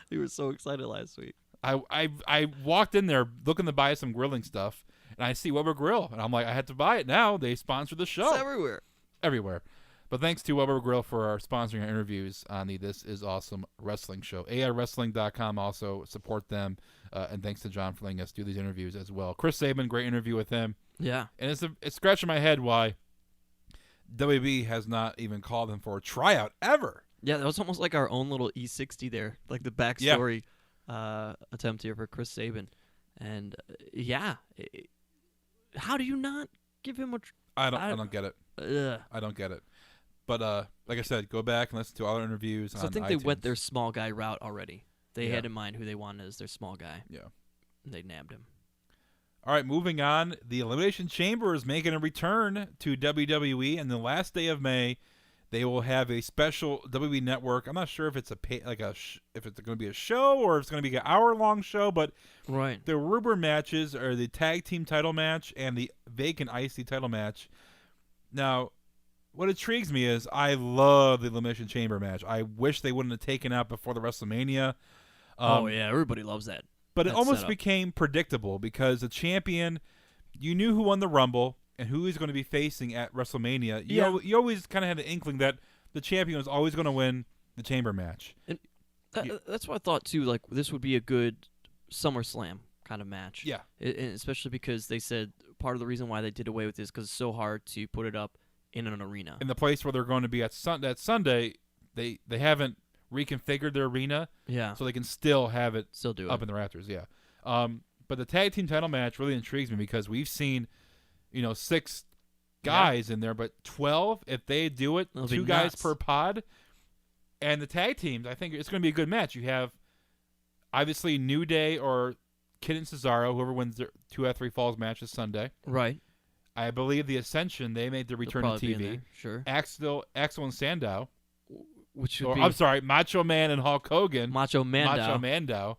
You were so excited last week.
I walked in there looking to buy some grilling stuff, and I see Weber Grill, and I'm like, I had to buy it now. They sponsor the show.
It's everywhere.
Everywhere. But thanks to Weber Grill for our sponsoring our interviews on the This Is Awesome Wrestling show. AIWrestling.com also support them, and thanks to John for letting us do these interviews as well. Chris Sabin, great interview with him.
Yeah.
And it's scratching my head why WB has not even called him for a tryout ever.
Yeah, that was almost like our own little E60 there, like the backstory attempt here for Chris Sabin. And, how do you not give him a
I don't get it. I don't get it. But like I said, go back and listen to all our interviews on
I think
iTunes.
they went their small guy route already. They had in mind who they wanted as their small guy.
Yeah.
And they nabbed him.
All right, moving on. The Elimination Chamber is making a return to WWE, and the last day of May, they will have a special WWE Network. I'm not sure if it's if it's going to be a show or if it's going to be an hour-long show, but
right.
the Ruber matches are the tag team title match and the vacant IC title match. Now, what intrigues me is I love the Elimination Chamber match. I wish they wouldn't have taken out before the WrestleMania.
Everybody loves that.
But it almost
setup
became predictable because the champion, you knew who won the Rumble and who he's going to be facing at WrestleMania. You always kind of had an inkling that the champion was always going to win the chamber match.
And that's what I thought, too. Like, this would be a good SummerSlam kind of match.
Yeah.
And especially because they said part of the reason why they did away with this is because it's so hard to put it up in an arena.
In the place where they're going to be at that Sunday, they haven't reconfigured their arena.
Yeah.
So they can still have it
up
in the rafters, yeah. But the tag team title match really intrigues me because we've seen, 6 guys in there, but 12, if they do it,
That'll
2
be
guys
nuts.
per pod. And the tag teams, I think it's going to be a good match. You have, obviously, New Day or Kid and Cesaro, whoever wins their 2 out of 3 falls match this Sunday.
Right.
I believe the Ascension, they made their return to
probably be in
TV.
there, sure.
Axel and Sandow.
Which would be
I'm sorry, Macho Man and Hulk Hogan.
Macho Mandow.
Macho Mandow.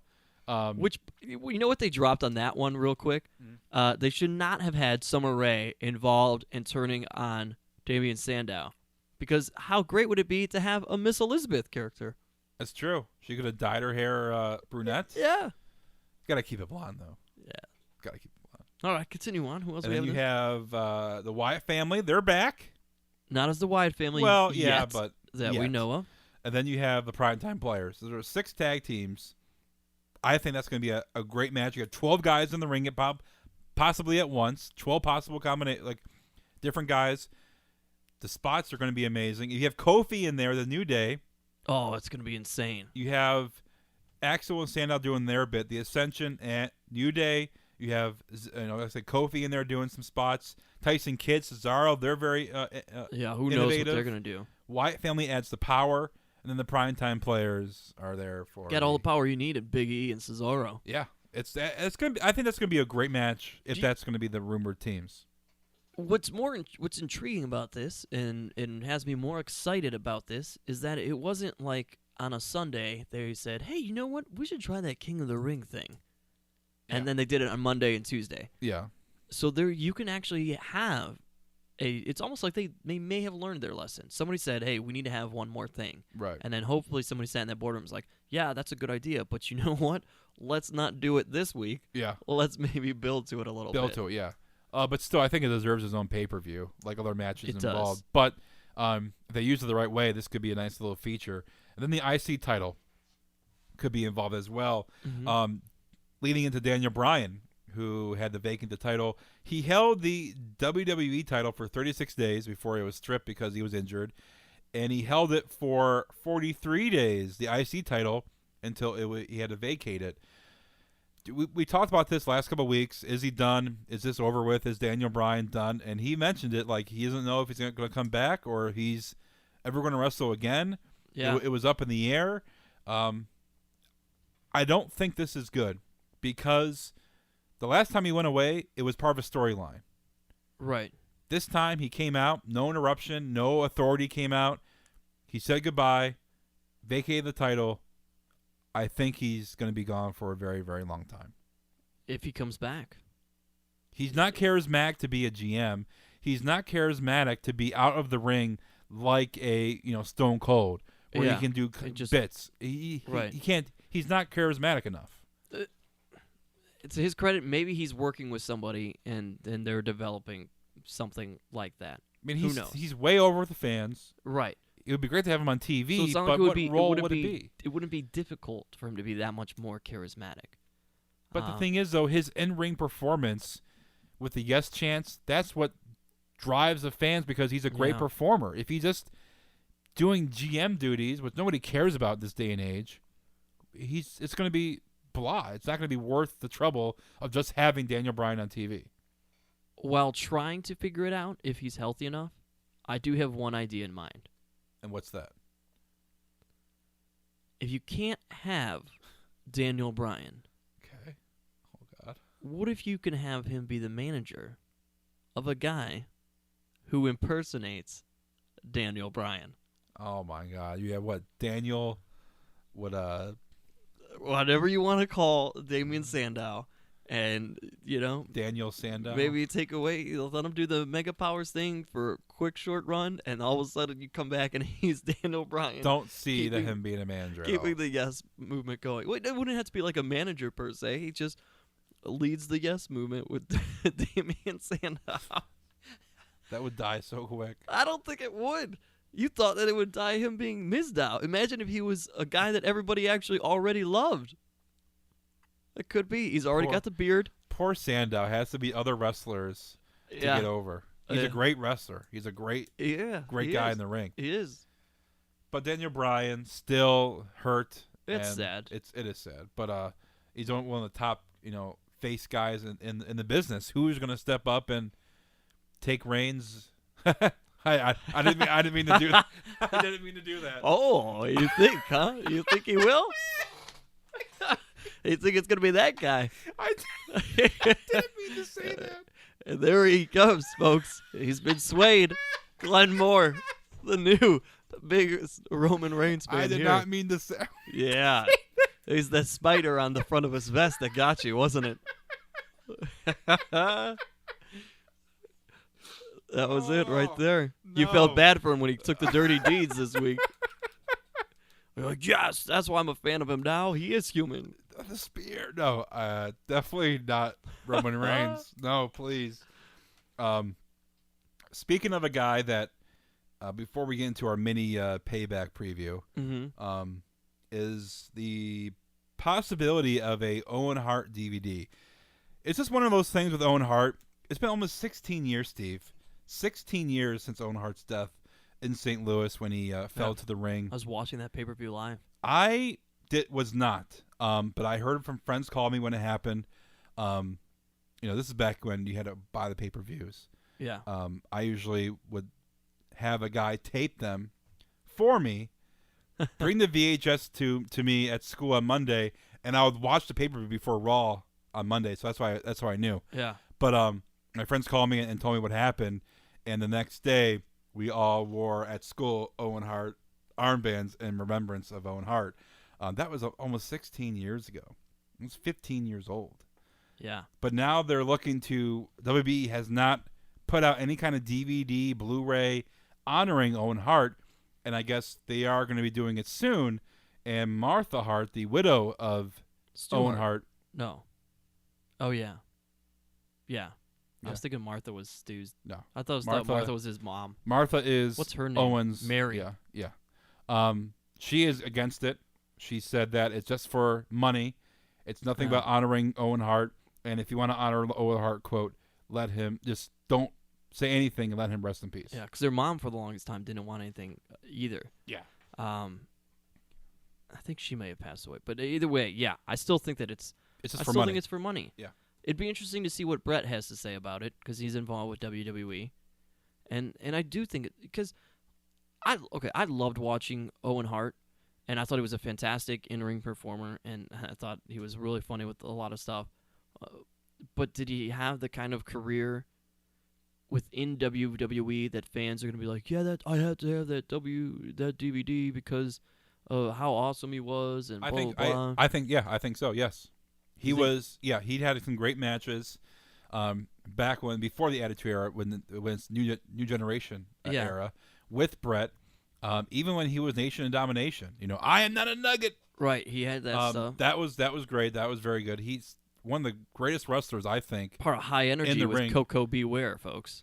Which, you know what they dropped on that one real quick? They should not have had Summer Rae involved in turning on Damian Sandow. Because how great would it be to have a Miss Elizabeth character?
That's true. She could have dyed her hair brunette.
Yeah.
Got to keep it blonde, though.
Yeah.
Got to keep it blonde.
All right, continue on. Who else
And
we
then you
have?
have the Wyatt family. They're back.
Not as the Wyatt family
Well, yeah,
yet,
but
that we
yet.
know of.
And then you have the Primetime Players. There are 6 tag teams. I think that's going to be a great match. You got 12 guys in the ring possibly at once. 12 possible different guys. The spots are going to be amazing. You have Kofi in there, the New Day.
Oh, it's going to be insane.
You have Axel and Sandow doing their bit. The Ascension and New Day. You have, like I said, Kofi in there doing some spots. Tyson Kidd, Cesaro, they're very
who knows what
innovative.
they're gonna do?
Wyatt family adds the power, and then the primetime players are there for.
Get all the power you need at Big E and Cesaro.
Yeah, it's gonna be. I think that's gonna be a great match if that's gonna be the rumored teams.
What's intriguing about this and has me more excited about this is that it wasn't like on a Sunday they said, hey, you know what? We should try that King of the Ring thing. And then they did it on Monday and Tuesday.
Yeah.
So there you can actually have it's almost like they may have learned their lesson. Somebody said, hey, we need to have one more thing.
Right.
And then hopefully somebody sat in that boardroom and was like, yeah, that's a good idea, but you know what? Let's not do it this week.
Yeah.
Well, let's maybe build to it a little bit.
Build to it, yeah. But still, I think it deserves its own pay-per-view, like other matches
It
involved.
does.
But if they use it the right way, this could be a nice little feature. And then the IC title could be involved as well, leading into Daniel Bryan, who had the vacant the title. He held the WWE title for 36 days before it was stripped because he was injured, and he held it for 43 days, the IC title, until he had to vacate it. We talked about this last couple of weeks. Is he done? Is this over with? Is Daniel Bryan done? And he mentioned it like he doesn't know if he's going to come back or if he's ever going to wrestle again.
Yeah.
It was up in the air. I don't think this is good because the last time he went away, it was part of a storyline.
Right.
This time he came out, no interruption, no authority came out. He said goodbye, vacated the title. I think he's going to be gone for a very, very long time.
If he comes back.
He's not charismatic to be a GM. He's not charismatic to be out of the ring like a Stone Cold, where he can do bits. He can't. He's not charismatic enough.
To his credit, maybe he's working with somebody and they're developing something like that.
I mean,
who knows?
He's way over with the fans.
Right.
It would be great to have him on TV,
So it's not
but
like
what role would it be?
It wouldn't be difficult for him to be that much more charismatic.
But the thing is, though, his in-ring performance with the yes chants, that's what drives the fans because he's a great performer. If he's just doing GM duties, which nobody cares about this day and age, it's going to be blah. It's not going to be worth the trouble of just having Daniel Bryan on TV.
While trying to figure it out, if he's healthy enough, I do have one idea in mind.
And what's that?
If you can't have Daniel Bryan,
okay. Oh, God.
What if you can have him be the manager of a guy who impersonates Daniel Bryan?
Oh, my God. You have what? Daniel,
whatever you want to call Damian Sandow. And,
Daniel Sandow.
Maybe you take away, let him do the Mega Powers thing for a quick short run, and all of a sudden you come back and he's Daniel Bryan.
Don't see him being a manager.
Keeping the yes movement going. Wait, it wouldn't have to be like a manager per se. He just leads the yes movement with Damian Sandow.
That would die so quick.
I don't think it would. You thought that it would die him being Mizdow. Imagine if he was a guy that everybody actually already loved. It could be. He's already got the beard.
Poor Sandow has to be other wrestlers to get over. He's a great wrestler. He's a great guy in the ring.
He is.
But Daniel Bryan still hurt.
It's sad.
It is sad. But he's one of the top face guys in the business. Who's going to step up and take reins? I didn't mean to do that. I didn't mean to do that.
Oh, you think, huh? You think he will? You think it's going to be that guy?
I didn't mean to say that.
And there he comes, folks. He's been swayed. Glenn Moore, the new biggest Roman Reigns fan.
I did not mean to say.
Yeah. He's the spider on the front of his vest that got you, wasn't it? That was it right there.
No.
You felt bad for him when he took the dirty deeds this week. You're like, yes, that's why I'm a fan of him now. He is human.
The spear. No, definitely not Roman Reigns. No, please. Speaking of a guy that, before we get into our mini Payback preview, is the possibility of a Owen Hart DVD. It's just one of those things with Owen Hart. It's been almost 16 years, Steve. 16 years since Owen Hart's death in St. Louis when he fell to the ring.
I was watching that pay-per-view live.
I was not, but I heard from friends call me when it happened. this is back when you had to buy the pay-per-views.
Yeah.
I usually would have a guy tape them for me, bring the VHS to me at school on Monday, and I would watch the pay-per-view before Raw on Monday. So that's how I knew.
Yeah.
But my friends called me and told me what happened, and the next day we all wore at school Owen Hart armbands in remembrance of Owen Hart. That was almost 16 years ago. I was 15 years old.
Yeah.
But now they're looking to WB has not put out any kind of DVD, Blu-ray honoring Owen Hart, and I guess they are going to be doing it soon. And Martha Hart, the widow of Owen Hart.
No. Oh, yeah. Yeah.
Yeah.
I was thinking Martha was Stu's.
No.
I thought Martha was his mom.
Martha is
What's her name?
Owen's.
Mary.
Yeah. She is against it. She said that it's just for money. It's nothing about honoring Owen Hart. And if you want to honor Owen Hart, quote, let him, just don't say anything and let him rest in peace.
Yeah, because their mom for the longest time didn't want anything either.
Yeah.
I think she may have passed away. But either way, yeah, I still think that it's
just
I
for
still
money.
think it's for money.
Yeah.
It'd be interesting to see what Brett has to say about it because he's involved with WWE. And I do think, because I loved watching Owen Hart, and I thought he was a fantastic in-ring performer, and I thought he was really funny with a lot of stuff. But did he have the kind of career within WWE that fans are going to be like, yeah, that I had to have that DVD because of how awesome he was and blah, blah, blah.
I think so, yes. He'd had some great matches back before the Attitude Era, when it's New Generation era, with Brett. Even when he was Nation of Domination, I am not a nugget.
Right, he had that stuff.
That was great. That was very good. He's one of the greatest wrestlers, I think.
Part of High Energy
in the
with
ring.
Coco Beware, folks.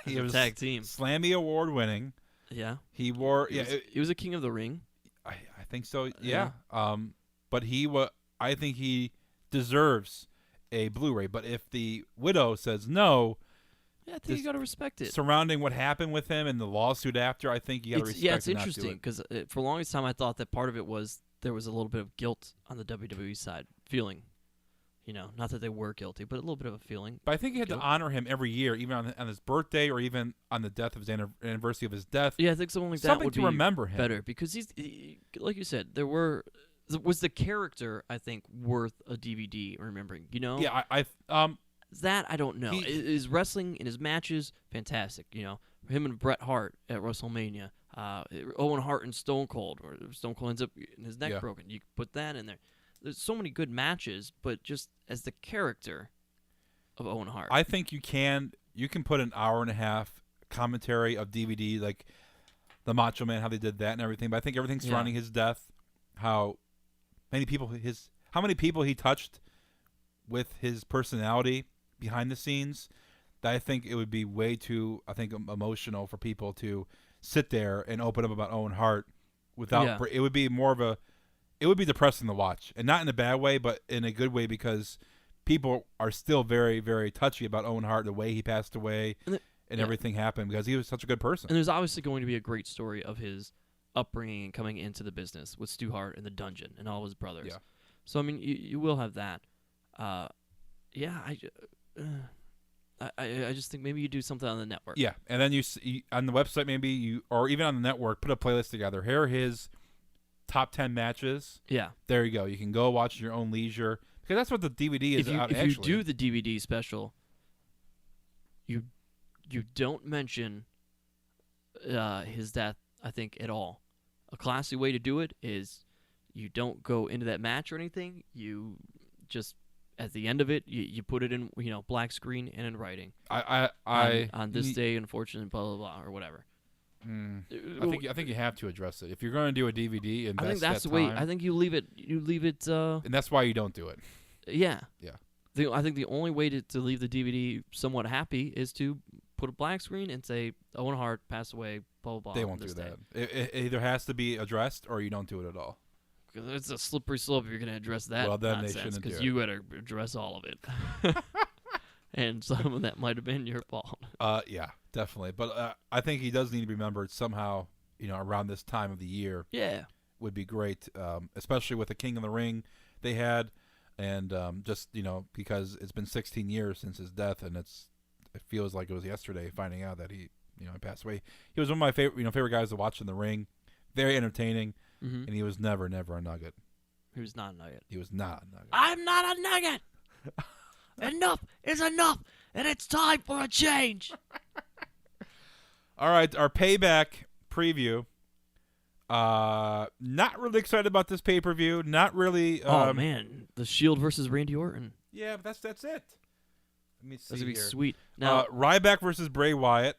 He was
tag team.
Slammy Award winning.
Yeah.
He wore.
He was a king of the ring.
I think so. Yeah. But I think he deserves a Blu-ray. But if the widow says no,
yeah, I think you got to respect it.
Surrounding what happened with him and the lawsuit after, I think you got to respect it.
Yeah, it's interesting because for the longest time I thought that part of it was there was a little bit of guilt on the WWE side, feeling. Not that they were guilty, but a little bit of a feeling.
But I think you had to honor him every year, even on his birthday or even on the death of his anniversary of his death.
Yeah, I think something like that
something
would
to
be
remember him.
better because he, like you said, was the character, I think, worth a DVD remembering.
Yeah,
that I don't know. His wrestling in his matches, fantastic. Him and Bret Hart at WrestleMania, Owen Hart and Stone Cold, or Stone Cold ends up getting his neck broken. You put that in there. There's so many good matches, but just as the character of Owen Hart,
I think you can put an hour and a half commentary of DVD, like the Macho Man, how they did that and everything. But I think everything surrounding his death, how many people he touched with his personality behind the scenes, that I think it would be way too, emotional for people to sit there and open up about Owen Hart without. It would be more of a. It would be depressing to watch, and not in a bad way, but in a good way, because people are still very, very touchy about Owen Hart, the way he passed away, and everything happened, because he was such a good person.
And there's obviously going to be a great story of his upbringing and coming into the business with Stu Hart in the dungeon and all of his brothers.
Yeah.
So I mean, you will have that. I just think maybe you do something on the network.
Yeah, and then you on the website, maybe or even on the network, put a playlist together. Here are his top 10 matches.
Yeah.
There you go. You can go watch at your own leisure, because that's what the DVD is about.
If you do the DVD special, you don't mention his death, I think, at all. A classy way to do it is you don't go into that match or anything. You just, at the end of it, you put it in black screen and in writing. On this day, unfortunately, blah blah blah, or whatever.
I think you have to address it if you're going to do a DVD.
I think that's the way. I think you leave it.
And that's why you don't do it.
Yeah.
Yeah.
I think the only way to leave the DVD somewhat happy is to put a black screen and say Owen Hart passed away. Blah blah blah.
They won't do that. It either has to be addressed or you don't do it at all.
Because it's a slippery slope if you're going to address that.
Well, then
nonsense,
they shouldn't do it.
because you got to address all of it. And some of that might have been your fault.
Yeah, definitely. But I think he does need to be remembered somehow, around this time of the year.
Yeah.
Would be great, especially with the King of the Ring they had. And just, because it's been 16 years since his death, and it feels like it was yesterday finding out that he passed away. He was one of my favorite guys to watch in the ring. Very entertaining, and he was never a nugget.
He was not a nugget.
He was not a nugget.
I'm not a nugget. Enough is enough, and it's time for a change.
All right, our Payback preview. Not really excited about this pay-per-view. Not really.
Oh man, the Shield versus Randy Orton.
Yeah, but that's it. Let me see.
That's gonna be
here.
sweet. Now,
Ryback versus Bray Wyatt.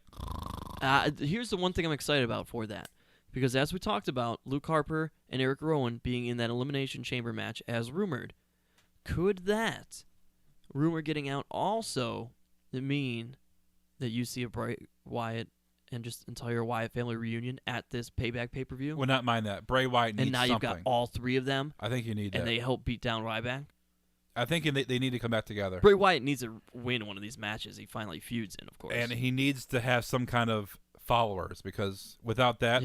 here's the one thing I'm excited about for that, because as we talked about, Luke Harper and Eric Rowan being in that Elimination Chamber match as rumored. Could that rumor getting out also mean that you see a Bray Wyatt and just entire Wyatt family reunion at this Payback pay-per-view?
Would not mind that. Bray Wyatt needs
and now
something.
you've got all three of them,
I think you need that.
and they help beat down Ryback.
I think they need to come back together.
Bray Wyatt needs to win one of these matches. He finally feuds in, of course.
And he needs to have some kind of followers, because without that,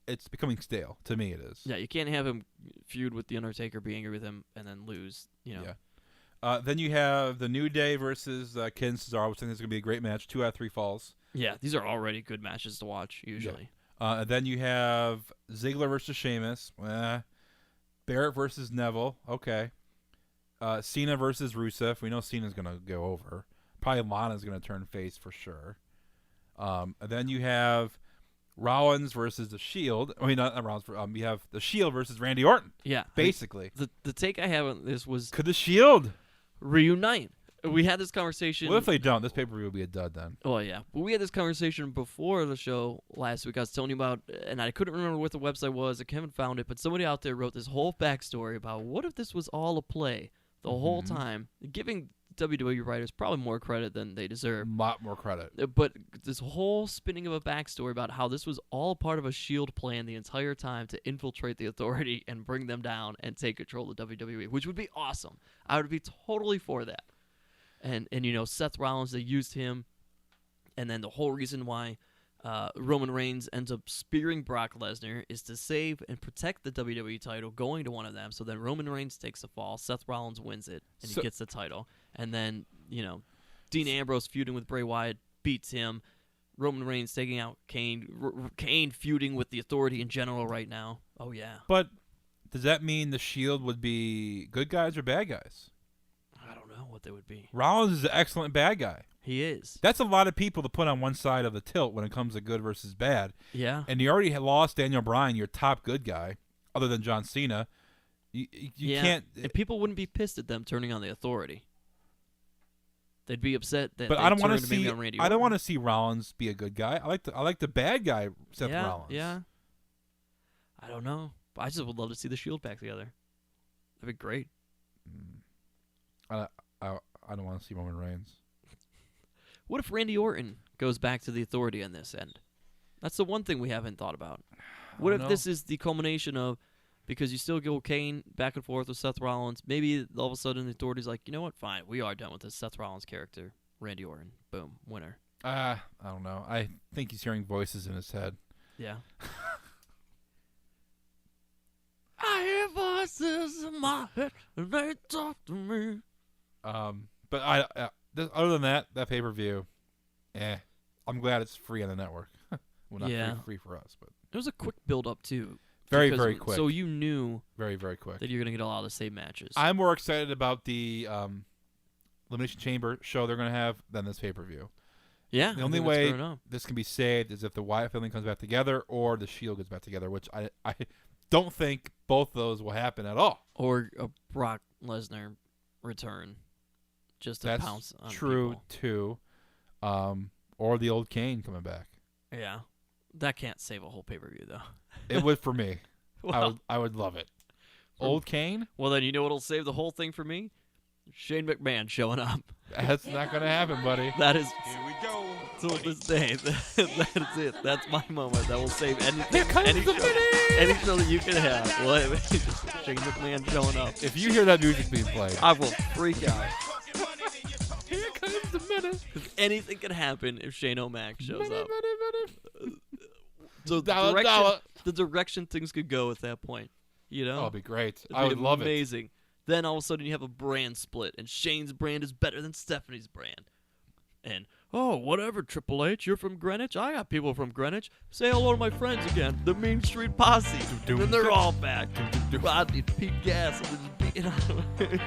it's becoming stale. To me, it is.
Yeah, you can't have him feud with The Undertaker, be angry with him, and then lose,
Yeah. Then you have the New Day versus Ken Cesaro, which I think is going to be a great match. 2 out of 3 falls.
Yeah, these are already good matches to watch, usually.
And then you have Ziggler versus Sheamus. Barrett versus Neville. Okay. Cena versus Rusev. We know Cena's going to go over. Probably Lana's going to turn face for sure. And then you have Rollins versus the Shield. I mean, not Rollins. You have the Shield versus Randy Orton.
Yeah.
Basically.
The take I have on this was
Could the Shield
reunite. We had this conversation.
What if they don't? This pay-per-view will be a dud then.
Oh, yeah. But we had this conversation before the show last week. I was telling you about, and I couldn't remember what the website was. I haven't found it, but somebody out there wrote this whole backstory about what if this was all a play the whole time, giving WWE writers probably more credit than they deserve.
A lot more credit.
But this whole spinning of a backstory about how this was all part of a Shield plan the entire time to infiltrate the Authority and bring them down and take control of WWE, which would be awesome. I would be totally for that. And Seth Rollins, they used him, and then the whole reason why Roman Reigns ends up spearing Brock Lesnar is to save and protect the WWE title going to one of them. So then Roman Reigns takes the fall, Seth Rollins wins it, and he gets the title. And then, Dean Ambrose feuding with Bray Wyatt beats him. Roman Reigns taking out Kane. Kane feuding with the Authority in general right now. Oh, yeah.
But does that mean the Shield would be good guys or bad guys?
I don't know what they would be.
Rollins is an excellent bad guy.
He is.
That's a lot of people to put on one side of the tilt when it comes to good versus bad.
Yeah.
And you already lost Daniel Bryan, your top good guy, other than John Cena. You can't.
And people wouldn't be pissed at them turning on the Authority. They'd be upset that.
But
they
I don't
want to
see.
Randy
I don't
Orton.
want to see Rollins be a good guy. I like the bad guy, Seth Rollins.
Yeah. I don't know. But I just would love to see the Shield back together. That'd be great.
I don't want to see Roman Reigns.
What if Randy Orton goes back to the Authority on this end? That's the one thing we haven't thought about. What if this is the culmination of, because you still go Kane back and forth with Seth Rollins, maybe all of a sudden the Authority's like, you know what, fine, we are done with this Seth Rollins character. Randy Orton, boom, winner.
I don't know. I think he's hearing voices in his head.
Yeah. I hear voices in my head, and they talk to me.
But other than that pay-per-view, I'm glad it's free on the network. Well, not free for us, but
it was a quick build-up too.
Very, very quick.
So you knew
very, very quick
that you're gonna get a lot of the same matches.
I'm more excited about the Elimination Chamber show they're gonna have than this pay-per-view.
Yeah.
The only way this can be saved is if the Wyatt family comes back together or the Shield gets back together, which I don't think both those will happen at all.
Or a Brock Lesnar return. Just to pounce on
true
people.
Too. Or the old Kane coming back.
Yeah. That can't save a whole pay-per-view, though.
It would for me.
Well,
I would love it. Old Kane?
Well, then you know what'll save the whole thing for me? Shane McMahon showing up.
That's not going to happen, buddy.
That is...
Here we go.
Till this day. That's it. That's my moment. That will save any show that you can have. Well, Shane McMahon showing up.
If you hear that music being played,
I will freak out.
Here comes the minute.
Anything can happen if Shane O'Mac shows up. So
Dollar.
the direction things could go at that point,
Oh, it'd be great.
It'd
I
be
would love it.
amazing. Then all of a sudden you have a brand split, and Shane's brand is better than Stephanie's brand. And, oh, whatever, Triple H, you're from Greenwich? I got people from Greenwich. Say hello to my friends again, the Mean Street Posse. And then they're all back. Rodney, Pete Gas, and just beating on him.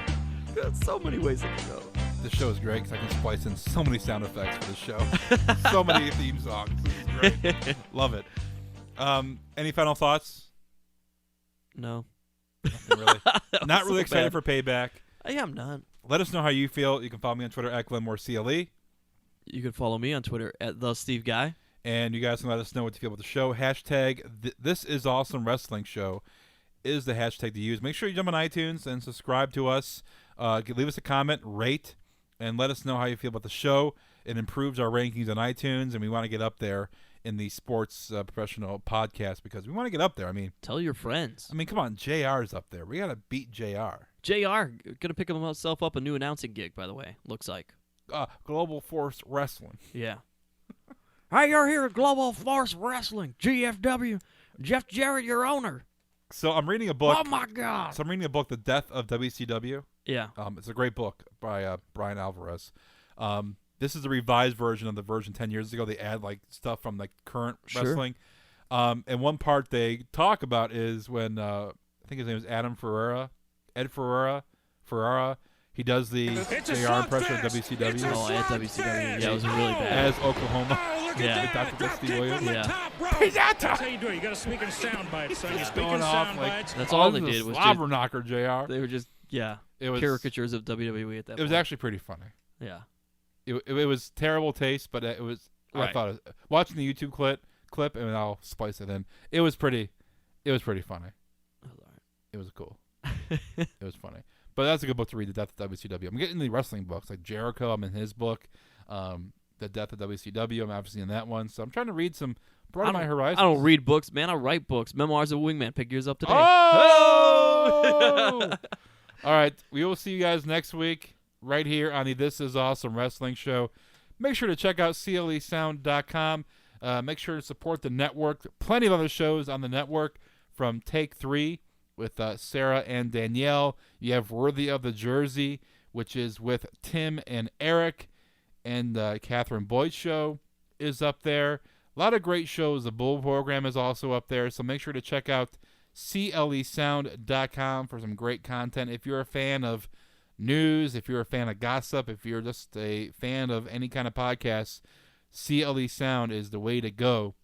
There's so many ways it can go.
This show is great because I can splice in so many sound effects for the show. So many theme songs. This is great. Love it. Any final thoughts?
No.
Nothing really. Not
so
really excited
bad.
for Payback.
I am not.
Let us know how you feel. You can follow me on Twitter at GlenmoreCLE.
You can follow me on Twitter at TheSteveGuy.
And you guys can let us know what you feel about the show. Hashtag This Is Awesome Wrestling Show is the hashtag to use. Make sure you jump on iTunes and subscribe to us. Leave us a comment, rate, and let us know how you feel about the show. It improves our rankings on iTunes, and we want to get up there in the sports professional podcast because we want to get up there. I mean,
Tell your friends.
come on, JR's up there. We got to beat JR.
JR, gonna pick himself up a new announcing gig, by the way, looks like.
Global Force Wrestling.
Yeah. Hey, you're here at Global Force Wrestling, GFW. Jeff Jarrett, your owner.
So I'm reading a book.
Oh, my God.
So I'm reading a book, The Death of WCW.
Yeah.
It's a great book by Brian Alvarez. This is the revised version of the version 10 years ago. They add like stuff from like current wrestling. And one part they talk about is when I think his name is Ed Ferrara. He does the JR impression of WCW.
Oh, at WCW. Yeah, it was really bad.
As Oklahoma.
Yeah.
Dr. Steve Williams.
Yeah.
That's how you do it. You got to speak in sound bites, son. You speak in
Going off
sound
like
bites.
That's all they
this is
did was
slobber knocker, JR.
They were just,
It was
caricatures of WWE at that point.
It was actually pretty funny.
Yeah.
It was terrible taste, but it was. I
Right.
thought watching the YouTube clip, and I'll splice it in. It was pretty funny.
That was all right.
It was cool. It was funny. But that's a good book to read, The Death of WCW. I'm getting the wrestling books, like Jericho. I'm in his book. The Death of WCW. I'm obviously in that one. So I'm trying to read some broaden my horizons.
I don't read books, man. I write books. Memoirs of a Wingman. Pick yours up today.
Oh! All right. We will see you guys next week right here on the This Is Awesome Wrestling Show. Make sure to check out CLEsound.com. Make sure to support the network. Plenty of other shows on the network from Take 3 with Sarah and Danielle. You have Worthy of the Jersey, which is with Tim and Eric. And Catherine Boyd's show is up there. A lot of great shows. The Bull program is also up there. So make sure to check out CLEsound.com for some great content. If you're a fan of news, if you're a fan of gossip, if you're just a fan of any kind of podcast, CLE Sound is the way to go.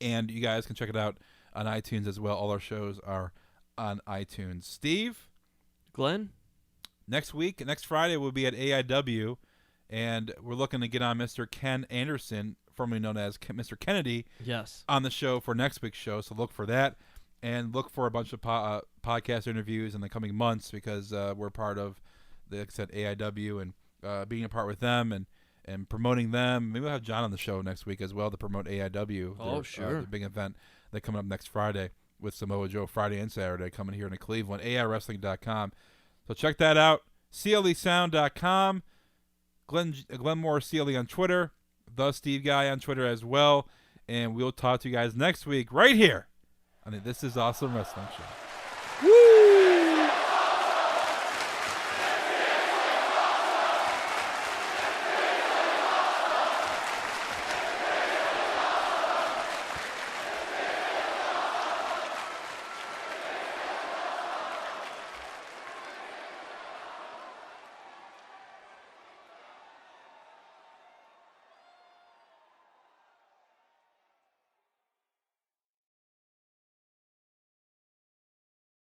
And you guys can check it out on iTunes as well. All our shows are on iTunes. Steve?
Glenn?
Next Friday, we'll be at AIW, and we're looking to get on Mr. Ken Anderson, formerly known as Mr. Kennedy,
Yes.
on the show for next week's show. So look for that, and look for a bunch of podcast interviews in the coming months because we're part of, like I said, AIW, and being a part with them and promoting them. Maybe we'll have John on the show next week as well to promote AIW.
Oh, sure.
The big event that's coming up next Friday with Samoa Joe Friday and Saturday coming here in Cleveland. AIWrestling.com. So check that out. CLEsound.com. Glenmore CLE on Twitter. The Steve Guy on Twitter as well. And we'll talk to you guys next week right here on the This Is Awesome Wrestling Show.